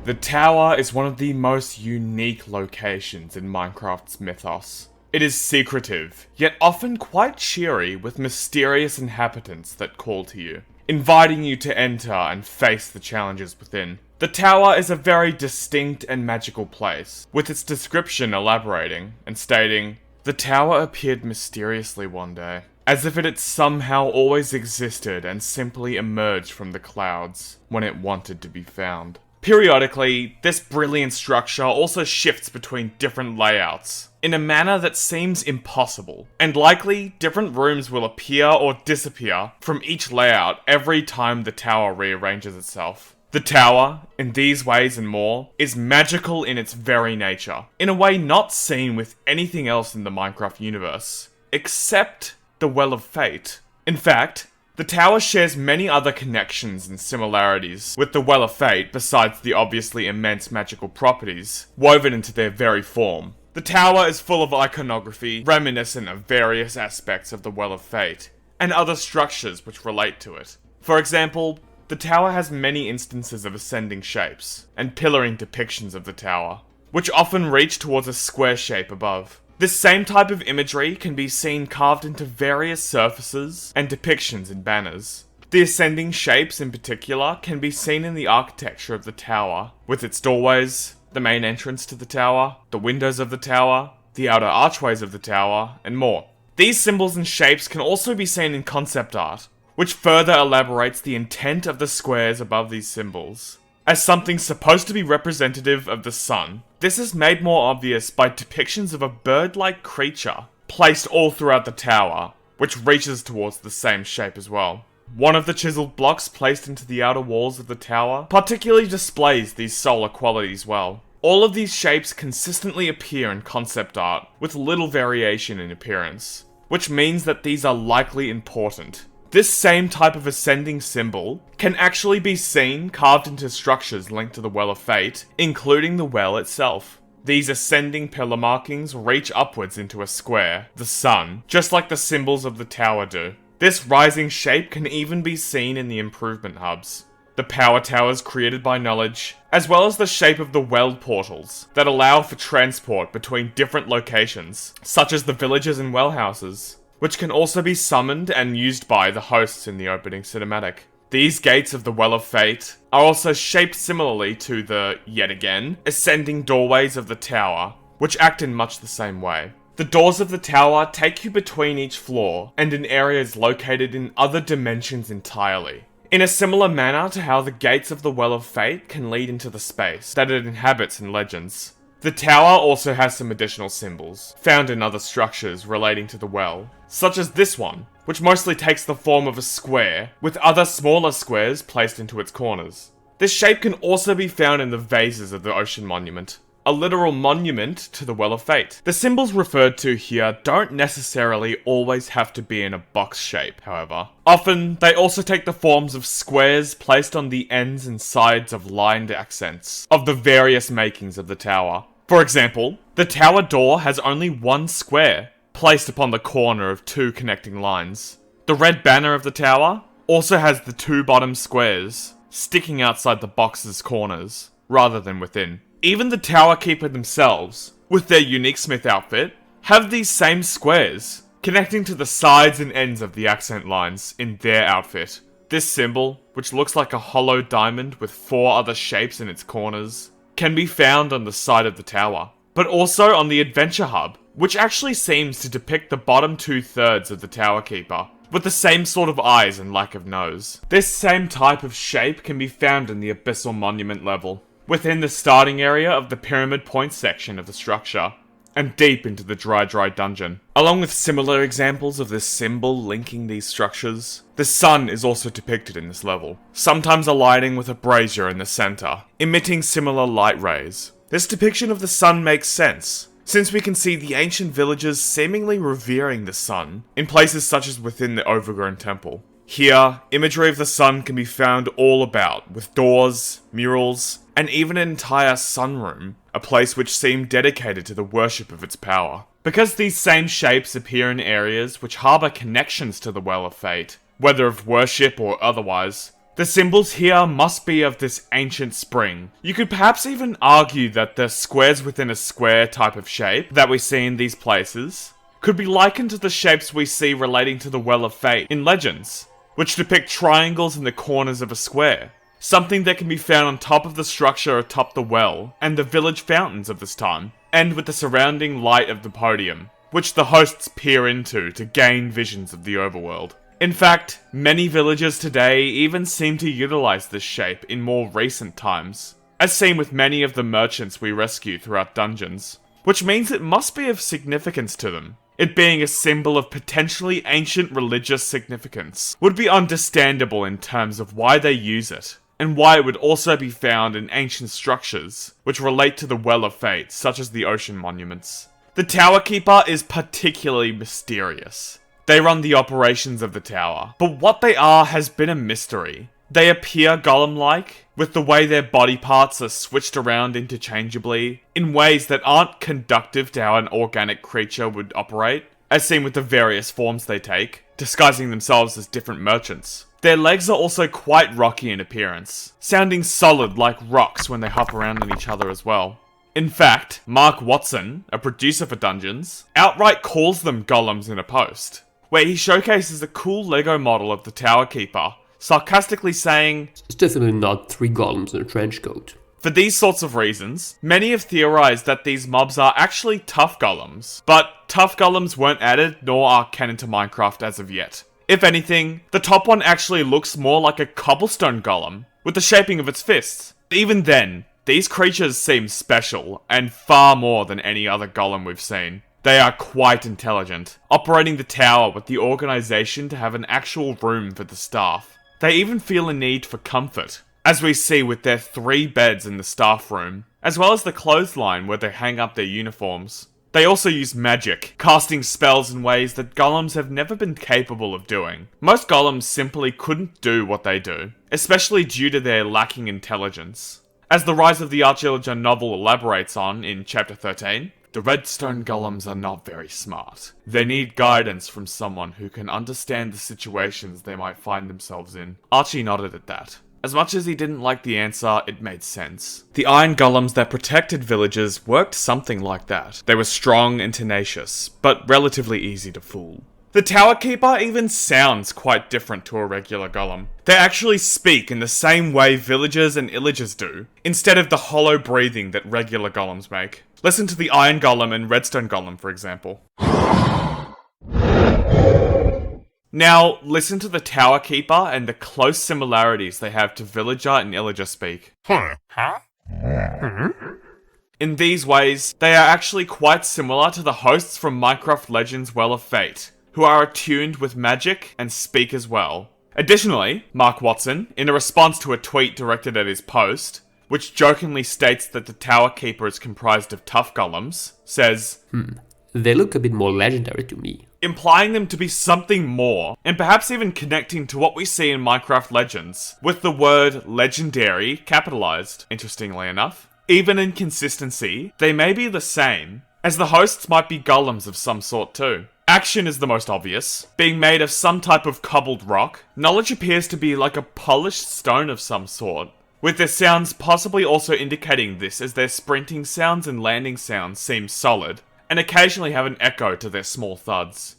The tower is one of the most unique locations in Minecraft's mythos. It is secretive, yet often quite cheery with mysterious inhabitants that call to you, inviting you to enter and face the challenges within. The tower is a very distinct and magical place, with its description elaborating and stating, "The tower appeared mysteriously one day, as if it had somehow always existed and simply emerged from the clouds when it wanted to be found." Periodically, this brilliant structure also shifts between different layouts, in a manner that seems impossible, and likely different rooms will appear or disappear from each layout every time the tower rearranges itself. The tower, in these ways and more, is magical in its very nature, in a way not seen with anything else in the Minecraft universe, except the Well of Fate. In fact, the tower shares many other connections and similarities with the Well of Fate besides the obviously immense magical properties woven into their very form. The tower is full of iconography reminiscent of various aspects of the Well of Fate, and other structures which relate to it. For example, the tower has many instances of ascending shapes, and pillaring depictions of the tower, which often reach towards a square shape above. This same type of imagery can be seen carved into various surfaces and depictions in banners. The ascending shapes in particular can be seen in the architecture of the tower, with its doorways, the main entrance to the tower, the windows of the tower, the outer archways of the tower, and more. These symbols and shapes can also be seen in concept art, which further elaborates the intent of the squares above these symbols. As something supposed to be representative of the sun, this is made more obvious by depictions of a bird-like creature placed all throughout the tower, which reaches towards the same shape as well. One of the chiseled blocks placed into the outer walls of the tower particularly displays these solar qualities well. All of these shapes consistently appear in concept art, with little variation in appearance, which means that these are likely important. This same type of ascending symbol can actually be seen carved into structures linked to the Well of Fate, including the well itself. These ascending pillar markings reach upwards into a square, the sun, just like the symbols of the tower do. This rising shape can even be seen in the improvement hubs, the power towers created by knowledge, as well as the shape of the well portals that allow for transport between different locations, such as the villages and well houses, which can also be summoned and used by the hosts in the opening cinematic. These gates of the Well of Fate are also shaped similarly to the, yet again, ascending doorways of the tower, which act in much the same way. The doors of the tower take you between each floor, and in areas located in other dimensions entirely, in a similar manner to how the gates of the Well of Fate can lead into the space that it inhabits in legends. The tower also has some additional symbols, found in other structures relating to the well, such as this one, which mostly takes the form of a square, with other smaller squares placed into its corners. This shape can also be found in the vases of the Ocean Monument, a literal monument to the Well of Fate. The symbols referred to here don't necessarily always have to be in a box shape, however. Often, they also take the forms of squares placed on the ends and sides of lined accents of the various makings of the tower. For example, the tower door has only one square, placed upon the corner of two connecting lines. The red banner of the tower also has the two bottom squares sticking outside the box's corners, rather than within. Even the Tower Keeper themselves, with their unique smith outfit, have these same squares, connecting to the sides and ends of the accent lines in their outfit. This symbol, which looks like a hollow diamond with 4 other shapes in its corners, can be found on the side of the tower, but also on the Adventure Hub, which actually seems to depict the bottom 2/3 of the Tower Keeper, with the same sort of eyes and lack of nose. This same type of shape can be found in the Abyssal Monument level, within the starting area of the Pyramid Point section of the structure, and deep into the Dry Dungeon. Along with similar examples of this symbol linking these structures, the sun is also depicted in this level, sometimes aligning with a brazier in the center, emitting similar light rays. This depiction of the sun makes sense, since we can see the ancient villagers seemingly revering the sun in places such as within the overgrown temple. Here, imagery of the sun can be found all about, with doors, murals, and even an entire sunroom, a place which seemed dedicated to the worship of its power. Because these same shapes appear in areas which harbour connections to the Well of Fate, whether of worship or otherwise, the symbols here must be of this ancient spring. You could perhaps even argue that the squares within a square type of shape that we see in these places could be likened to the shapes we see relating to the Well of Fate in Legends, which depict triangles in the corners of a square, something that can be found on top of the structure atop the well and the village fountains of this time, and with the surrounding light of the podium, which the hosts peer into to gain visions of the overworld. In fact, many villagers today even seem to utilize this shape in more recent times, as seen with many of the merchants we rescue throughout dungeons, which means it must be of significance to them. It being a symbol of potentially ancient religious significance would be understandable in terms of why they use it, and why it would also be found in ancient structures which relate to the Well of Fate, such as the ocean monuments. The Tower Keeper is particularly mysterious. They run the operations of the tower, but what they are has been a mystery. They appear golem-like, with the way their body parts are switched around interchangeably, in ways that aren't conductive to how an organic creature would operate, as seen with the various forms they take, disguising themselves as different merchants. Their legs are also quite rocky in appearance, sounding solid like rocks when they hop around on each other as well. In fact, Mark Watson, a producer for Dungeons, outright calls them golems in a post, where he showcases a cool Lego model of the Tower Keeper, sarcastically saying, "It's definitely not 3 golems in a trench coat." For these sorts of reasons, many have theorized that these mobs are actually tough golems, but tough golems weren't added nor are canon to Minecraft as of yet. If anything, the top one actually looks more like a cobblestone golem, with the shaping of its fists. Even then, these creatures seem special, and far more than any other golem we've seen. They are quite intelligent, operating the tower with the organisation to have an actual room for the staff. They even feel a need for comfort, as we see with their 3 beds in the staff room, as well as the clothesline where they hang up their uniforms. They also use magic, casting spells in ways that golems have never been capable of doing. Most golems simply couldn't do what they do, especially due to their lacking intelligence. As the Rise of the Archillager novel elaborates on in Chapter 13, the redstone golems are not very smart. They need guidance from someone who can understand the situations they might find themselves in. Archie nodded at that. As much as he didn't like the answer, it made sense. The iron golems that protected villagers worked something like that. They were strong and tenacious, but relatively easy to fool. The Tower Keeper even sounds quite different to a regular golem. They actually speak in the same way villagers and illagers do, instead of the hollow breathing that regular golems make. Listen to the Iron Golem and Redstone Golem, for example. Now, listen to the Tower Keeper and the close similarities they have to villager and illager speak. In these ways, they are actually quite similar to the hosts from Minecraft Legends Well of Fate, who are attuned with magic and speak as well. Additionally, Mark Watson, in a response to a tweet directed at his post, which jokingly states that the Tower Keeper is comprised of tough golems, says, They look a bit more legendary to me. Implying them to be something more, and perhaps even connecting to what we see in Minecraft Legends, with the word legendary capitalized, interestingly enough. Even in consistency, they may be the same, as the hosts might be golems of some sort too. Action is the most obvious. Being made of some type of cobbled rock, knowledge appears to be like a polished stone of some sort, with their sounds possibly also indicating this, as their sprinting sounds and landing sounds seem solid, and occasionally have an echo to their small thuds.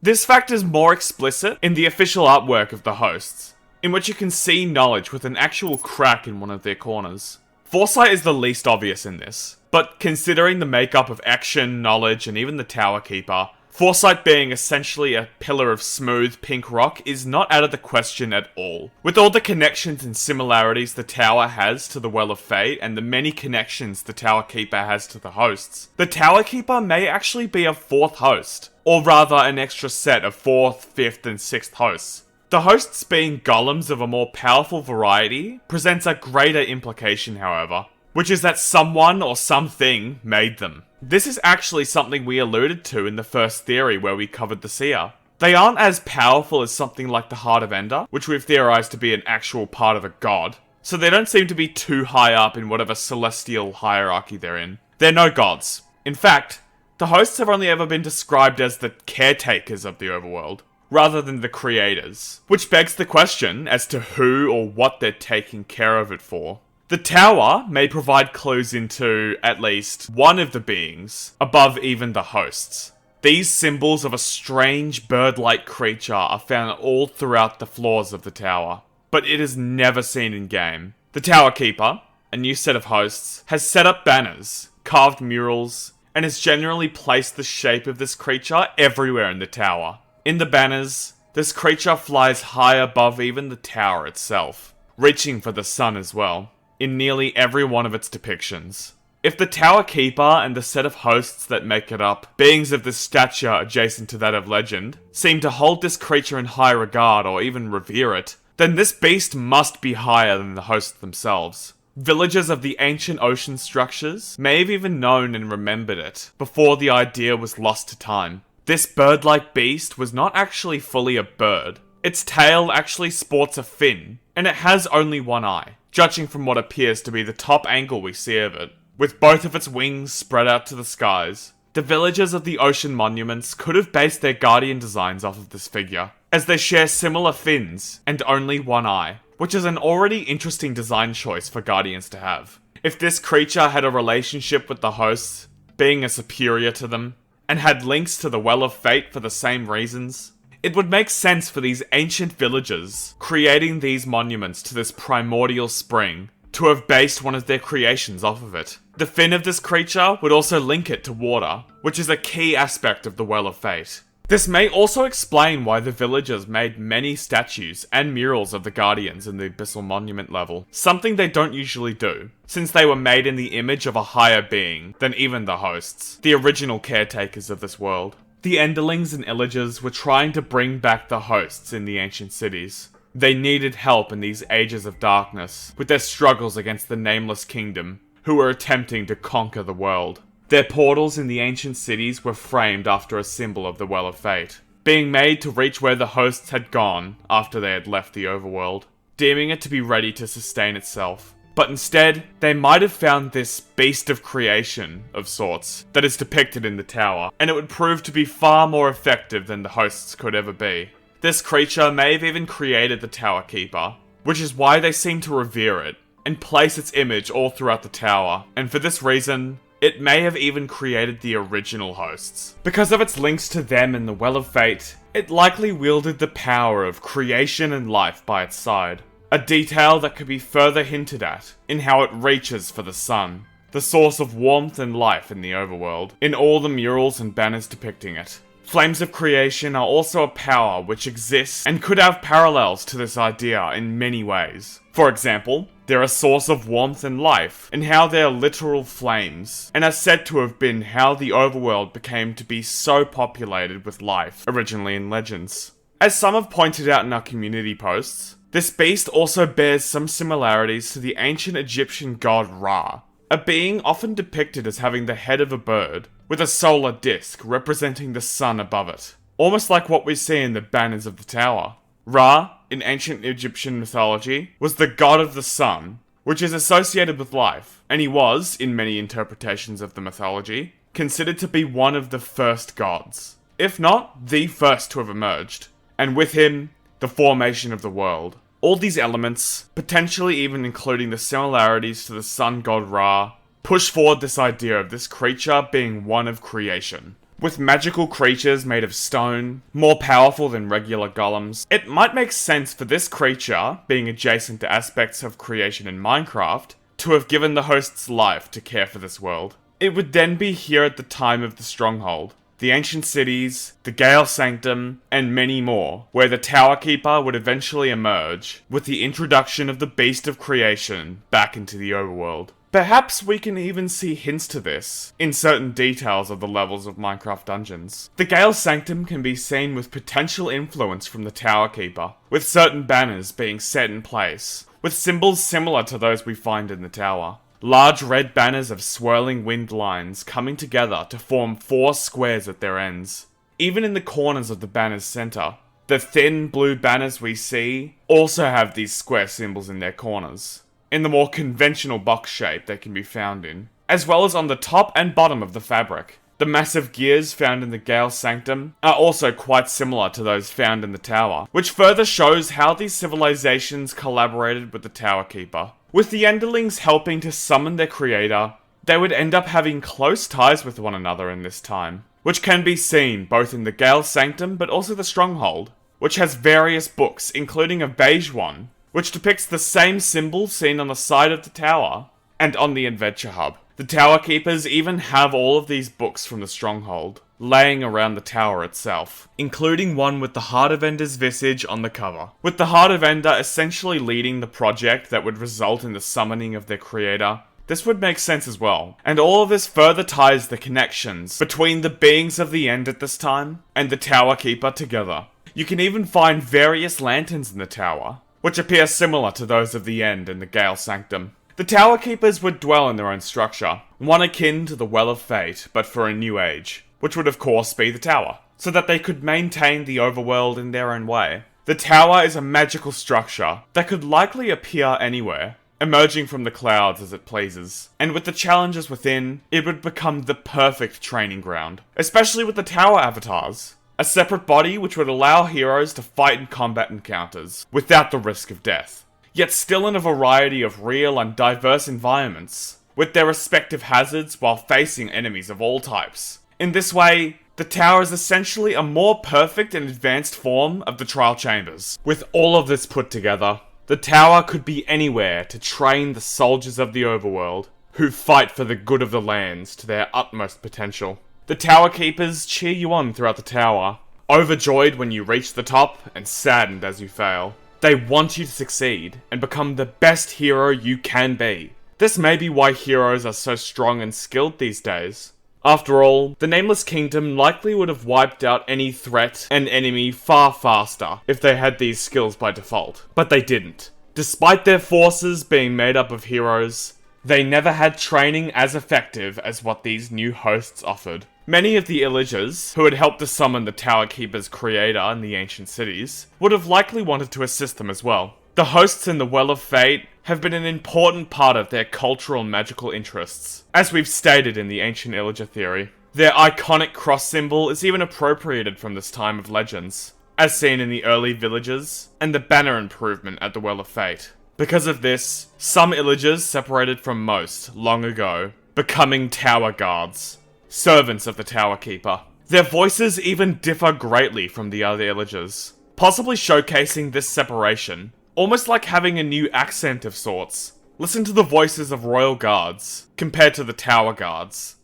This fact is more explicit in the official artwork of the hosts, in which you can see knowledge with an actual crack in one of their corners. Foresight is the least obvious in this, but considering the makeup of action, knowledge, and even the Tower Keeper, Foresight being essentially a pillar of smooth pink rock is not out of the question at all. With all the connections and similarities the Tower has to the Well of Fate and the many connections the Tower Keeper has to the hosts, the Tower Keeper may actually be a 4th host, or rather an extra set of 4th, 5th, and 6th hosts. The hosts being golems of a more powerful variety presents a greater implication, however, which is that someone or something made them. This is actually something we alluded to in the first theory where we covered the Seer. They aren't as powerful as something like the Heart of Ender, which we've theorized to be an actual part of a god, so they don't seem to be too high up in whatever celestial hierarchy they're in. They're no gods. In fact, the hosts have only ever been described as the caretakers of the overworld, rather than the creators, which begs the question as to who or what they're taking care of it for. The tower may provide clues into at least one of the beings above even the hosts. These symbols of a strange bird-like creature are found all throughout the floors of the tower, but it is never seen in game. The Tower Keeper, a new set of hosts, has set up banners, carved murals, and has generally placed the shape of this creature everywhere in the tower. In the banners, this creature flies high above even the tower itself, reaching for the sun as well, in nearly every one of its depictions. If the Tower Keeper and the set of hosts that make it up, beings of this stature adjacent to that of legend, seem to hold this creature in high regard or even revere it, then this beast must be higher than the hosts themselves. Villagers of the ancient ocean structures may have even known and remembered it before the idea was lost to time. This bird-like beast was not actually fully a bird. Its tail actually sports a fin, and it has only one eye, judging from what appears to be the top angle we see of it, with both of its wings spread out to the skies. The villagers of the ocean monuments could have based their guardian designs off of this figure, as they share similar fins and only one eye, which is an already interesting design choice for guardians to have. If this creature had a relationship with the hosts, being a superior to them, and had links to the Well of Fate for the same reasons, it would make sense for these ancient villagers, creating these monuments to this primordial spring, to have based one of their creations off of it. The fin of this creature would also link it to water, which is a key aspect of the Well of Fate. This may also explain why the villagers made many statues and murals of the Guardians in the Abyssal Monument level, something they don't usually do, since they were made in the image of a higher being than even the hosts, the original caretakers of this world. The Enderlings and Illagers were trying to bring back the hosts in the ancient cities. They needed help in these ages of darkness, with their struggles against the Nameless Kingdom, who were attempting to conquer the world. Their portals in the ancient cities were framed after a symbol of the Well of Fate, being made to reach where the hosts had gone after they had left the overworld, deeming it to be ready to sustain itself. But instead, they might have found this beast of creation, of sorts, that is depicted in the tower, and it would prove to be far more effective than the hosts could ever be. This creature may have even created the Tower Keeper, which is why they seem to revere it, and place its image all throughout the tower, and for this reason, it may have even created the original hosts. Because of its links to them in the Well of Fate, it likely wielded the power of creation and life by its side. A detail that could be further hinted at in how it reaches for the sun, the source of warmth and life in the overworld, in all the murals and banners depicting it. Flames of creation are also a power which exists and could have parallels to this idea in many ways. For example, they're a source of warmth and life, and how they're literal flames, and are said to have been how the overworld became to be so populated with life, originally in legends. As some have pointed out in our community posts, this beast also bears some similarities to the ancient Egyptian god Ra, a being often depicted as having the head of a bird, with a solar disk representing the sun above it, almost like what we see in the banners of the tower. Ra, in ancient Egyptian mythology, was the god of the sun, which is associated with life, and he was, in many interpretations of the mythology, considered to be one of the first gods, if not the first to have emerged, and with him, the formation of the world. All these elements, potentially even including the similarities to the sun god Ra, push forward this idea of this creature being one of creation. with magical creatures made of stone, more powerful than regular golems. It might make sense for this creature, being adjacent to aspects of creation in Minecraft, to have given the host's life to care for this world. It would then be here at the time of the Stronghold, the ancient cities, the Gale Sanctum, and many more, where the Tower Keeper would eventually emerge, with the introduction of the Beast of Creation back into the Overworld. Perhaps we can even see hints to this in certain details of the levels of Minecraft dungeons. The Gale Sanctum can be seen with potential influence from the Tower Keeper, with certain banners being set in place, with symbols similar to those we find in the tower. Large red banners of swirling wind lines coming together to form 4 squares at their ends. Even in the corners of the banner's center, the thin blue banners we see also have these square symbols in their corners, in the more conventional box shape they can be found in, as well as on the top and bottom of the fabric. The massive gears found in the Gale Sanctum are also quite similar to those found in the tower, which further shows how these civilizations collaborated with the Tower Keeper. With the Enderlings helping to summon their creator, they would end up having close ties with one another in this time, which can be seen both in the Gale Sanctum but also the Stronghold, which has various books, including a beige one, which depicts the same symbol seen on the side of the tower and on the Adventure Hub. The Tower Keepers even have all of these books from the Stronghold laying around the tower itself, including one with the Heart of Ender's visage on the cover, with the Heart of Ender essentially leading the project that would result in the summoning of their creator. This would make sense as well, and all of this further ties the connections between the beings of the End at this time and the Tower Keeper together. You can even find various lanterns in the tower, which appear similar to those of the End in the Gale Sanctum. The Tower Keepers would dwell in their own structure, one akin to the Well of Fate, but for a new age, which would of course be the tower, so that they could maintain the overworld in their own way. The tower is a magical structure that could likely appear anywhere, emerging from the clouds as it pleases, and with the challenges within, it would become the perfect training ground, especially with the tower avatars. A separate body which would allow heroes to fight in combat encounters, without the risk of death, yet still in a variety of real and diverse environments, with their respective hazards while facing enemies of all types. In this way, the tower is essentially a more perfect and advanced form of the Trial Chambers. With all of this put together, the tower could be anywhere to train the soldiers of the Overworld, who fight for the good of the lands to their utmost potential. The Tower Keepers cheer you on throughout the tower, overjoyed when you reach the top and saddened as you fail. They want you to succeed and become the best hero you can be. This may be why heroes are so strong and skilled these days. After all, the Nameless Kingdom likely would have wiped out any threat and enemy far faster if they had these skills by default. But they didn't. Despite their forces being made up of heroes, they never had training as effective as what these new hosts offered. Many of the Illagers, who had helped to summon the Tower Keeper's creator in the ancient cities, would have likely wanted to assist them as well. The hosts in the Well of Fate have been an important part of their cultural and magical interests, as we've stated in the ancient Illager theory. Their iconic cross symbol is even appropriated from this time of legends, as seen in the early villages and the banner improvement at the Well of Fate. Because of this, some Illagers separated from most long ago, becoming Tower Guards, servants of the Tower Keeper. Their voices even differ greatly from the other Illagers, possibly showcasing this separation. Almost like having a new accent of sorts. Listen to the voices of Royal Guards, compared to the Tower Guards.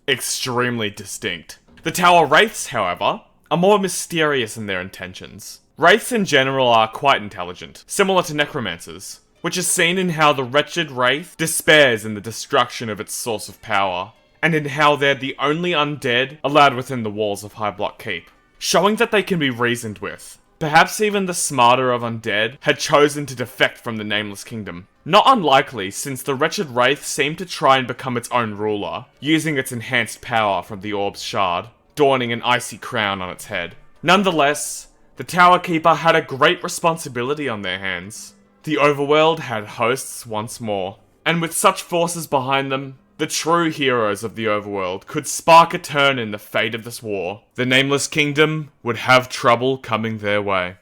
Extremely distinct. The Tower Wraiths, however, are more mysterious in their intentions. Wraiths in general are quite intelligent, similar to necromancers, which is seen in how the wretched Wraith despairs in the destruction of its source of power, and in how they're the only undead allowed within the walls of High Block Keep, showing that they can be reasoned with. Perhaps even the smarter of Undead had chosen to defect from the Nameless Kingdom. Not unlikely, since the wretched Wraith seemed to try and become its own ruler, using its enhanced power from the Orb's shard, adorning an icy crown on its head. Nonetheless, the Tower Keeper had a great responsibility on their hands. The Overworld had hosts once more, and with such forces behind them, the true heroes of the Overworld could spark a turn in the fate of this war. The Nameless Kingdom would have trouble coming their way.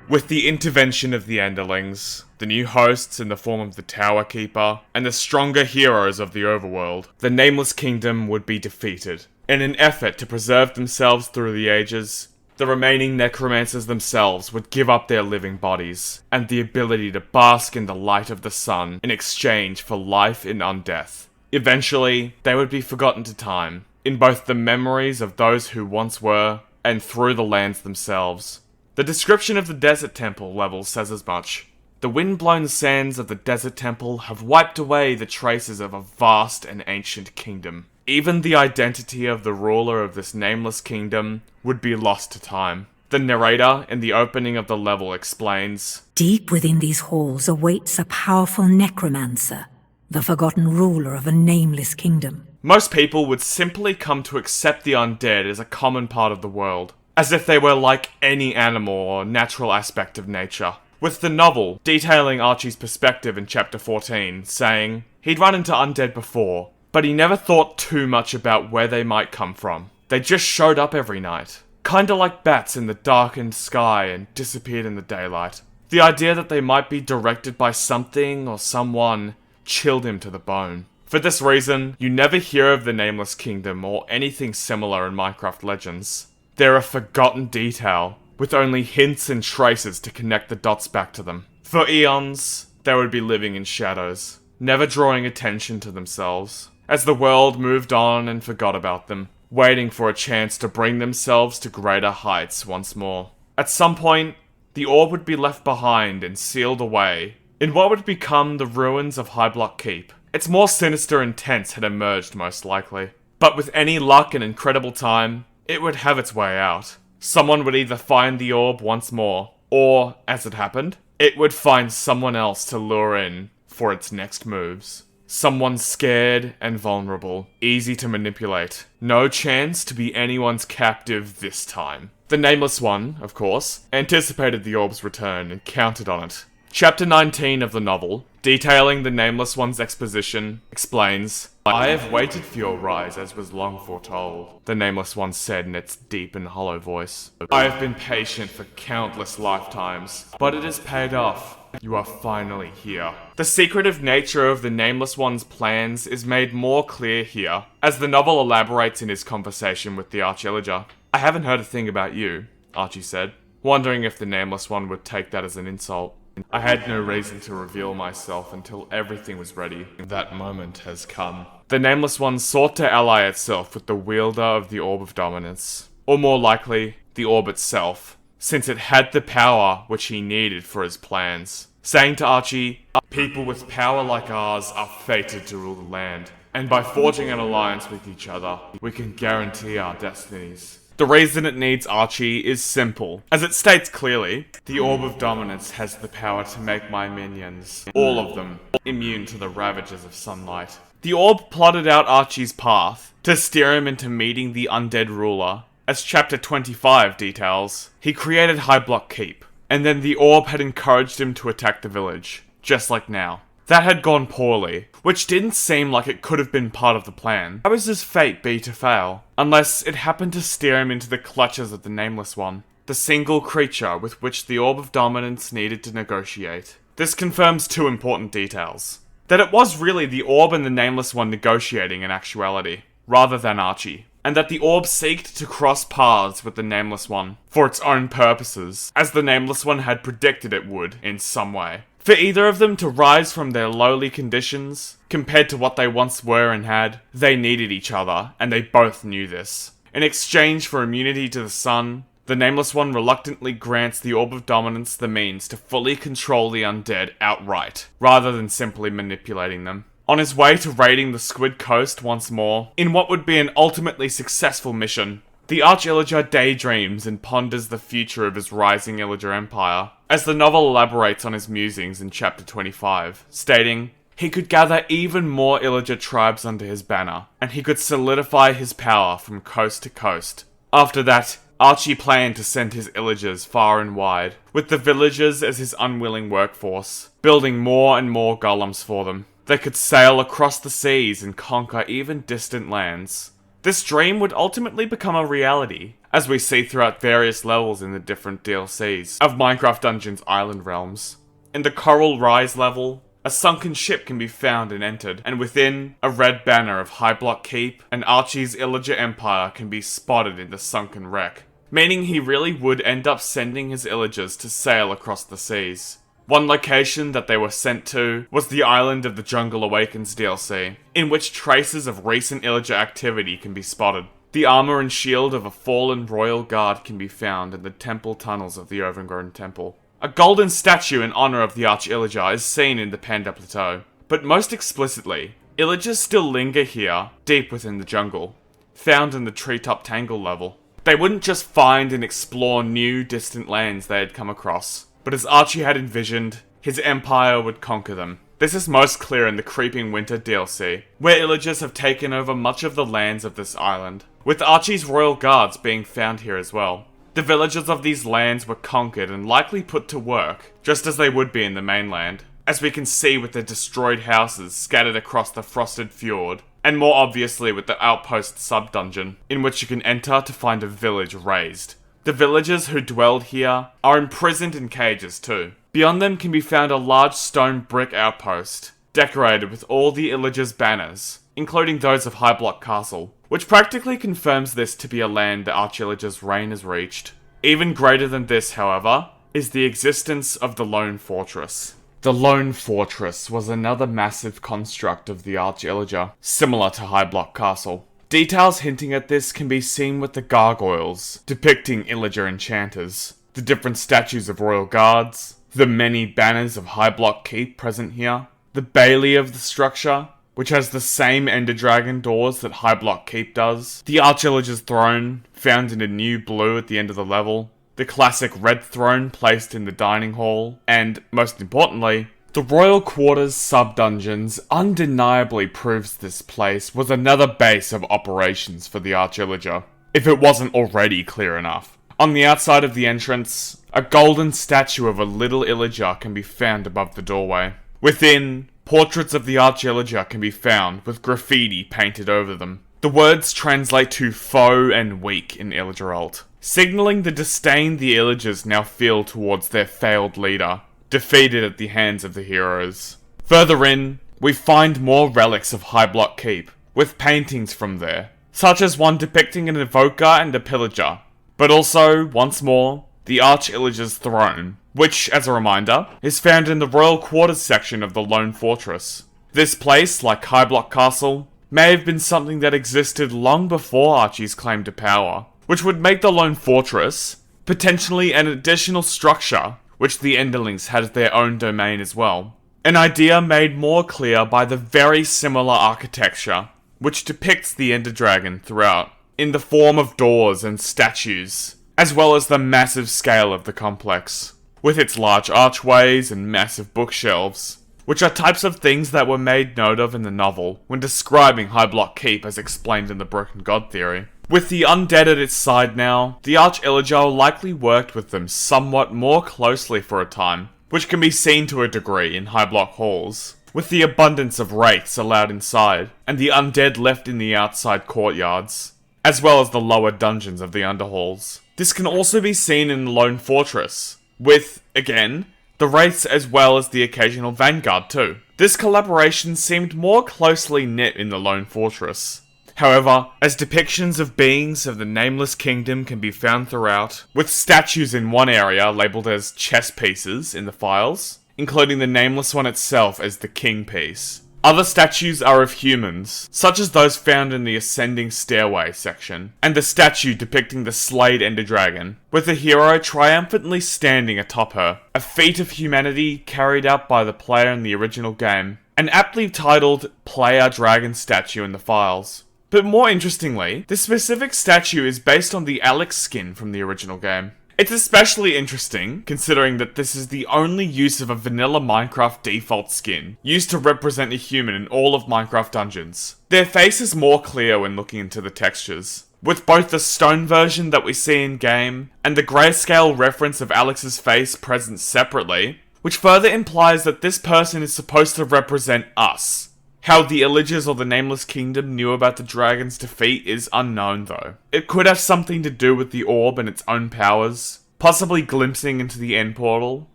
With the intervention of the Enderlings, the new hosts in the form of the Tower Keeper, and the stronger heroes of the Overworld, the Nameless Kingdom would be defeated. In an effort to preserve themselves through the ages, the remaining necromancers themselves would give up their living bodies, and the ability to bask in the light of the sun in exchange for life in undeath. Eventually, they would be forgotten to time, in both the memories of those who once were, and through the lands themselves. The description of the Desert Temple level says as much. The wind-blown sands of the Desert Temple have wiped away the traces of a vast and ancient kingdom. Even the identity of the ruler of this nameless kingdom would be lost to time. The narrator in the opening of the level explains, Deep within these halls awaits a powerful necromancer, the forgotten ruler of a nameless kingdom. Most people would simply come to accept the undead as a common part of the world, as if they were like any animal or natural aspect of nature. With the novel detailing Archie's perspective in chapter 14, saying he'd run into undead before, but he never thought too much about where they might come from. They just showed up every night, kinda like bats in the darkened sky and disappeared in the daylight. The idea that they might be directed by something or someone chilled him to the bone. For this reason, you never hear of the Nameless Kingdom or anything similar in Minecraft Legends. They're a forgotten detail, with only hints and traces to connect the dots back to them. For eons, they would be living in shadows, never drawing attention to themselves, as the world moved on and forgot about them, waiting for a chance to bring themselves to greater heights once more. At some point, the orb would be left behind and sealed away in what would become the ruins of High Block Keep. Its more sinister intents had emerged most likely, but with any luck and incredible time, it would have its way out. Someone would either find the orb once more, or, as it happened, it would find someone else to lure in for its next moves. Someone scared and vulnerable, easy to manipulate. No chance to be anyone's captive this time. The Nameless One, of course, anticipated the orb's return and counted on it. Chapter 19 of the novel, detailing the Nameless One's exposition, explains, I have waited for your rise as was long foretold, the Nameless One said in its deep and hollow voice. I have been patient for countless lifetimes, but it has paid off. You are finally here. The secretive nature of the Nameless One's plans is made more clear here, as the novel elaborates in his conversation with the Arch-Illager. I haven't heard a thing about you, Archie said, wondering if the Nameless One would take that as an insult. I had no reason to reveal myself until everything was ready. That moment has come. The Nameless One sought to ally itself with the wielder of the Orb of Dominance. Or more likely, the Orb itself, since it had the power which he needed for his plans. Saying to Archie, people with power like ours are fated to rule the land, and by forging an alliance with each other, we can guarantee our destinies. The reason it needs Archie is simple. As it states clearly, the Orb of Dominance has the power to make my minions, all of them, immune to the ravages of sunlight. The Orb plotted out Archie's path to steer him into meeting the undead ruler. As chapter 25 details, he created High Block Keep, and then the Orb had encouraged him to attack the village, just like now. That had gone poorly, which didn't seem like it could have been part of the plan. How was his fate be to fail? Unless it happened to steer him into the clutches of the Nameless One, the single creature with which the Orb of Dominance needed to negotiate. This confirms two important details. That it was really the Orb and the Nameless One negotiating in actuality, rather than Archie. And that the Orb seeked to cross paths with the Nameless One, for its own purposes, as the Nameless One had predicted it would, in some way. For either of them to rise from their lowly conditions, compared to what they once were and had, they needed each other, and they both knew this. In exchange for immunity to the sun, the Nameless One reluctantly grants the Orb of Dominance the means to fully control the undead outright, rather than simply manipulating them. On his way to raiding the Squid Coast once more, in what would be an ultimately successful mission, the Arch-Illager daydreams and ponders the future of his rising Illager empire, as the novel elaborates on his musings in chapter 25, stating, he could gather even more Illager tribes under his banner, and he could solidify his power from coast to coast. After that, Archie planned to send his Illagers far and wide, with the villagers as his unwilling workforce, building more and more golems for them. They could sail across the seas and conquer even distant lands. This dream would ultimately become a reality, as we see throughout various levels in the different DLCs of Minecraft Dungeons Island Realms. In the Coral Rise level, a sunken ship can be found and entered, and within, a red banner of High Block Keep and Archie's Illager Empire can be spotted in the sunken wreck, meaning he really would end up sending his Illagers to sail across the seas. One location that they were sent to was the Island of the Jungle Awakens DLC, in which traces of recent Illager activity can be spotted. The armor and shield of a fallen royal guard can be found in the temple tunnels of the Overgrown Temple. A golden statue in honor of the Arch-Illager is seen in the Panda Plateau, but most explicitly, Illagers still linger here, deep within the jungle, found in the Treetop Tangle level. They wouldn't just find and explore new, distant lands they had come across, but as Archie had envisioned, his empire would conquer them. This is most clear in the Creeping Winter DLC, where Illagers have taken over much of the lands of this island, with Archie's royal guards being found here as well. The villagers of these lands were conquered and likely put to work, just as they would be in the mainland, as we can see with the destroyed houses scattered across the frosted fjord, and more obviously with the outpost sub-dungeon, in which you can enter to find a village razed. The villagers who dwelled here are imprisoned in cages too. Beyond them can be found a large stone brick outpost, decorated with all the Illagers' banners, including those of High Block Castle, which practically confirms this to be a land the Arch-Illager's reign has reached. Even greater than this, however, is the existence of the Lone Fortress. The Lone Fortress was another massive construct of the Arch-Illager, similar to High Block Castle. Details hinting at this can be seen with the gargoyles, depicting Illager enchanters, the different statues of royal guards, the many banners of High Block Keep present here, the bailey of the structure, which has the same Ender Dragon doors that High Block Keep does, the Arch-Illager's throne, found in a new blue at the end of the level, the classic red throne placed in the dining hall, and, most importantly, the Royal Quarters sub-dungeons undeniably proves this place was another base of operations for the Arch-Illager, if it wasn't already clear enough. On the outside of the entrance, a golden statue of a little Illager can be found above the doorway. Within, portraits of the Arch-Illager can be found with graffiti painted over them. The words translate to foe and weak in Illageralt, signaling the disdain the Illagers now feel towards their failed leader, defeated at the hands of the heroes. Further in, we find more relics of High Block Keep, with paintings from there, such as one depicting an evoker and a pillager, but also, once more, the Arch-Illager's throne, which, as a reminder, is found in the Royal Quarters section of the Lone Fortress. This place, like High Block Castle, may have been something that existed long before Archie's claim to power, which would make the Lone Fortress potentially an additional structure which the Enderlings had as their own domain as well. An idea made more clear by the very similar architecture, which depicts the Ender Dragon throughout, in the form of doors and statues, as well as the massive scale of the complex, with its large archways and massive bookshelves, which are types of things that were made note of in the novel when describing High Block Keep as explained in the Broken God theory. With the Undead at its side now, the Arch-Illager likely worked with them somewhat more closely for a time, which can be seen to a degree in High Block halls, with the abundance of wraiths allowed inside, and the Undead left in the outside courtyards, as well as the lower dungeons of the Underhalls. This can also be seen in the Lone Fortress, with, again, the wraiths as well as the occasional Vanguard too. This collaboration seemed more closely knit in the Lone Fortress. However, as depictions of beings of the Nameless Kingdom can be found throughout, with statues in one area labelled as chess pieces in the files, including the Nameless one itself as the king piece. Other statues are of humans, such as those found in the Ascending Stairway section, and the statue depicting the slayed Ender Dragon, with the hero triumphantly standing atop her, a feat of humanity carried out by the player in the original game, an aptly titled Player Dragon statue in the files. But more interestingly, this specific statue is based on the Alex skin from the original game. It's especially interesting, considering that this is the only use of a vanilla Minecraft default skin, used to represent a human in all of Minecraft dungeons. Their face is more clear when looking into the textures, with both the stone version that we see in-game, and the grayscale reference of Alex's face present separately, which further implies that this person is supposed to represent us. How the Illagers or the Nameless Kingdom knew about the dragon's defeat is unknown though. It could have something to do with the orb and its own powers, possibly glimpsing into the end portal,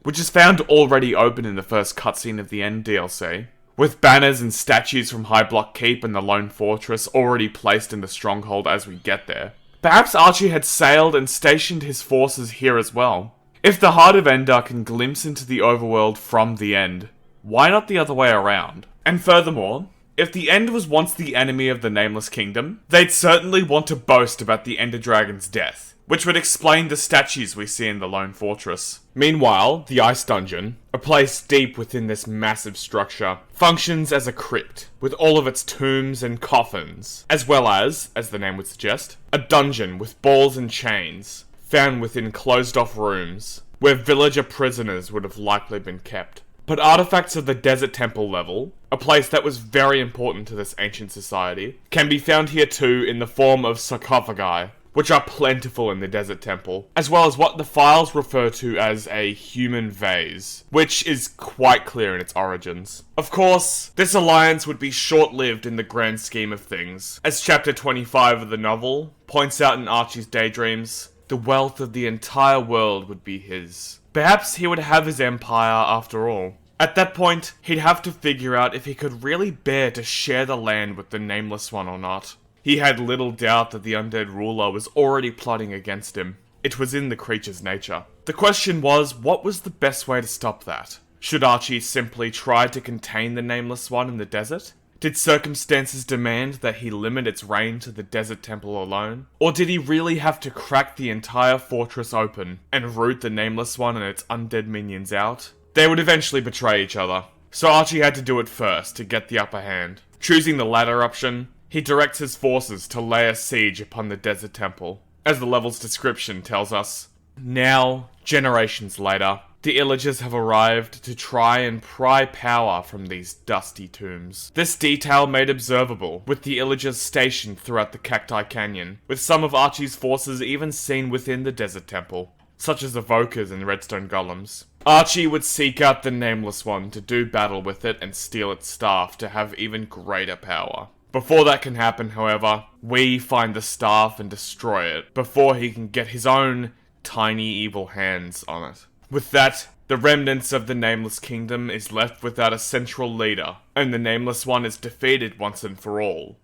which is found already open in the first cutscene of the end DLC, with banners and statues from High Block Keep and the Lone Fortress already placed in the stronghold as we get there. Perhaps Archie had sailed and stationed his forces here as well. If the Heart of Ender can glimpse into the overworld from the end, why not the other way around? And furthermore, if the End was once the enemy of the Nameless Kingdom, they'd certainly want to boast about the Ender Dragon's death, which would explain the statues we see in the Lone Fortress. Meanwhile, the Ice Dungeon, a place deep within this massive structure, functions as a crypt, with all of its tombs and coffins, as well as the name would suggest, a dungeon with balls and chains, found within closed-off rooms, where villager prisoners would have likely been kept. But artifacts of the Desert Temple level, a place that was very important to this ancient society, can be found here too in the form of sarcophagi, which are plentiful in the Desert Temple, as well as what the files refer to as a human vase, which is quite clear in its origins. Of course, this alliance would be short-lived in the grand scheme of things. As chapter 25 of the novel points out in Archie's daydreams, the wealth of the entire world would be his. Perhaps he would have his empire after all. At that point, he'd have to figure out if he could really bear to share the land with the Nameless One or not. He had little doubt that the undead ruler was already plotting against him. It was in the creature's nature. The question was, what was the best way to stop that? Should Archie simply try to contain the Nameless One in the desert? Did circumstances demand that he limit its reign to the Desert Temple alone? Or did he really have to crack the entire fortress open and root the Nameless One and its undead minions out? They would eventually betray each other, so Archie had to do it first to get the upper hand. Choosing the latter option, he directs his forces to lay a siege upon the Desert Temple. As the level's description tells us, now, generations later, the Illagers have arrived to try and pry power from these dusty tombs. This detail made observable, with the Illagers stationed throughout the Cacti Canyon, with some of Archie's forces even seen within the Desert Temple, such as evokers and redstone golems. Archie would seek out the Nameless One to do battle with it and steal its staff to have even greater power. Before that can happen, however, we find the staff and destroy it, before he can get his own tiny evil hands on it. With that, the remnants of the Nameless Kingdom is left without a central leader, and the Nameless One is defeated once and for all.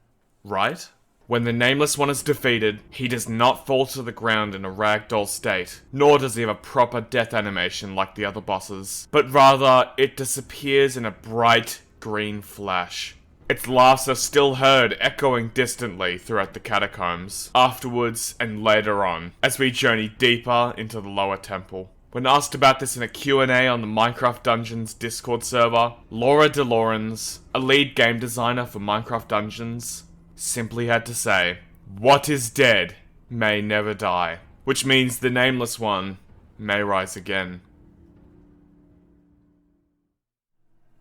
Right? When the Nameless One is defeated, he does not fall to the ground in a ragdoll state, nor does he have a proper death animation like the other bosses, but rather, it disappears in a bright green flash. Its laughs are still heard echoing distantly throughout the catacombs, afterwards and later on, as we journey deeper into the lower temple. When asked about this in a Q&A on the Minecraft Dungeons Discord server, Laura DeLawrence, a lead game designer for Minecraft Dungeons, simply had to say, "What is dead may never die," which means the Nameless One may rise again.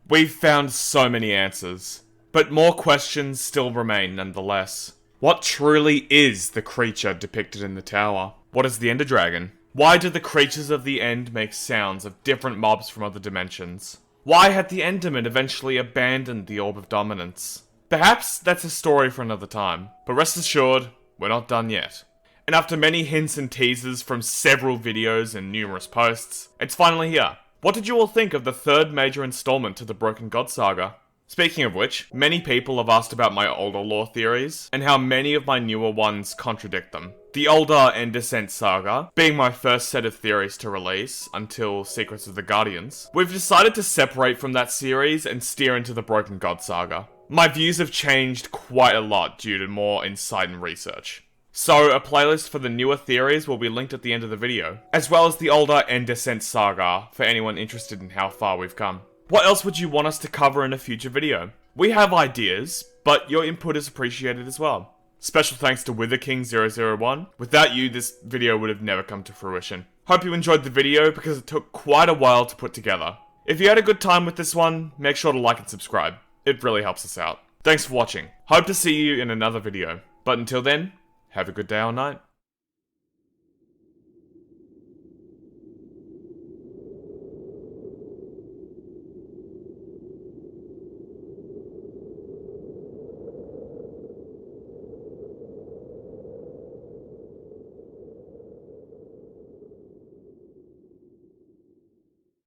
We've found so many answers, but more questions still remain nonetheless. What truly is the creature depicted in the tower? What is the Ender Dragon? Why do the creatures of the End make sounds of different mobs from other dimensions? Why had the Enderman eventually abandoned the Orb of Dominance? Perhaps that's a story for another time, but rest assured, we're not done yet. And after many hints and teasers from several videos and numerous posts, it's finally here. What did you all think of the third major installment to the Broken God saga? Speaking of which, many people have asked about my older lore theories, and how many of my newer ones contradict them. The older End Descent saga, being my first set of theories to release, until Secrets of the Guardians, we've decided to separate from that series and steer into the Broken God saga. My views have changed quite a lot due to more insight and research. So, a playlist for the newer theories will be linked at the end of the video, as well as the older End Descent saga, for anyone interested in how far we've come. What else would you want us to cover in a future video? We have ideas, but your input is appreciated as well. Special thanks to WitherKing001. Without you, this video would have never come to fruition. Hope you enjoyed the video, because it took quite a while to put together. If you had a good time with this one, make sure to like and subscribe. It really helps us out. Thanks for watching. Hope to see you in another video. But until then, have a good day or night.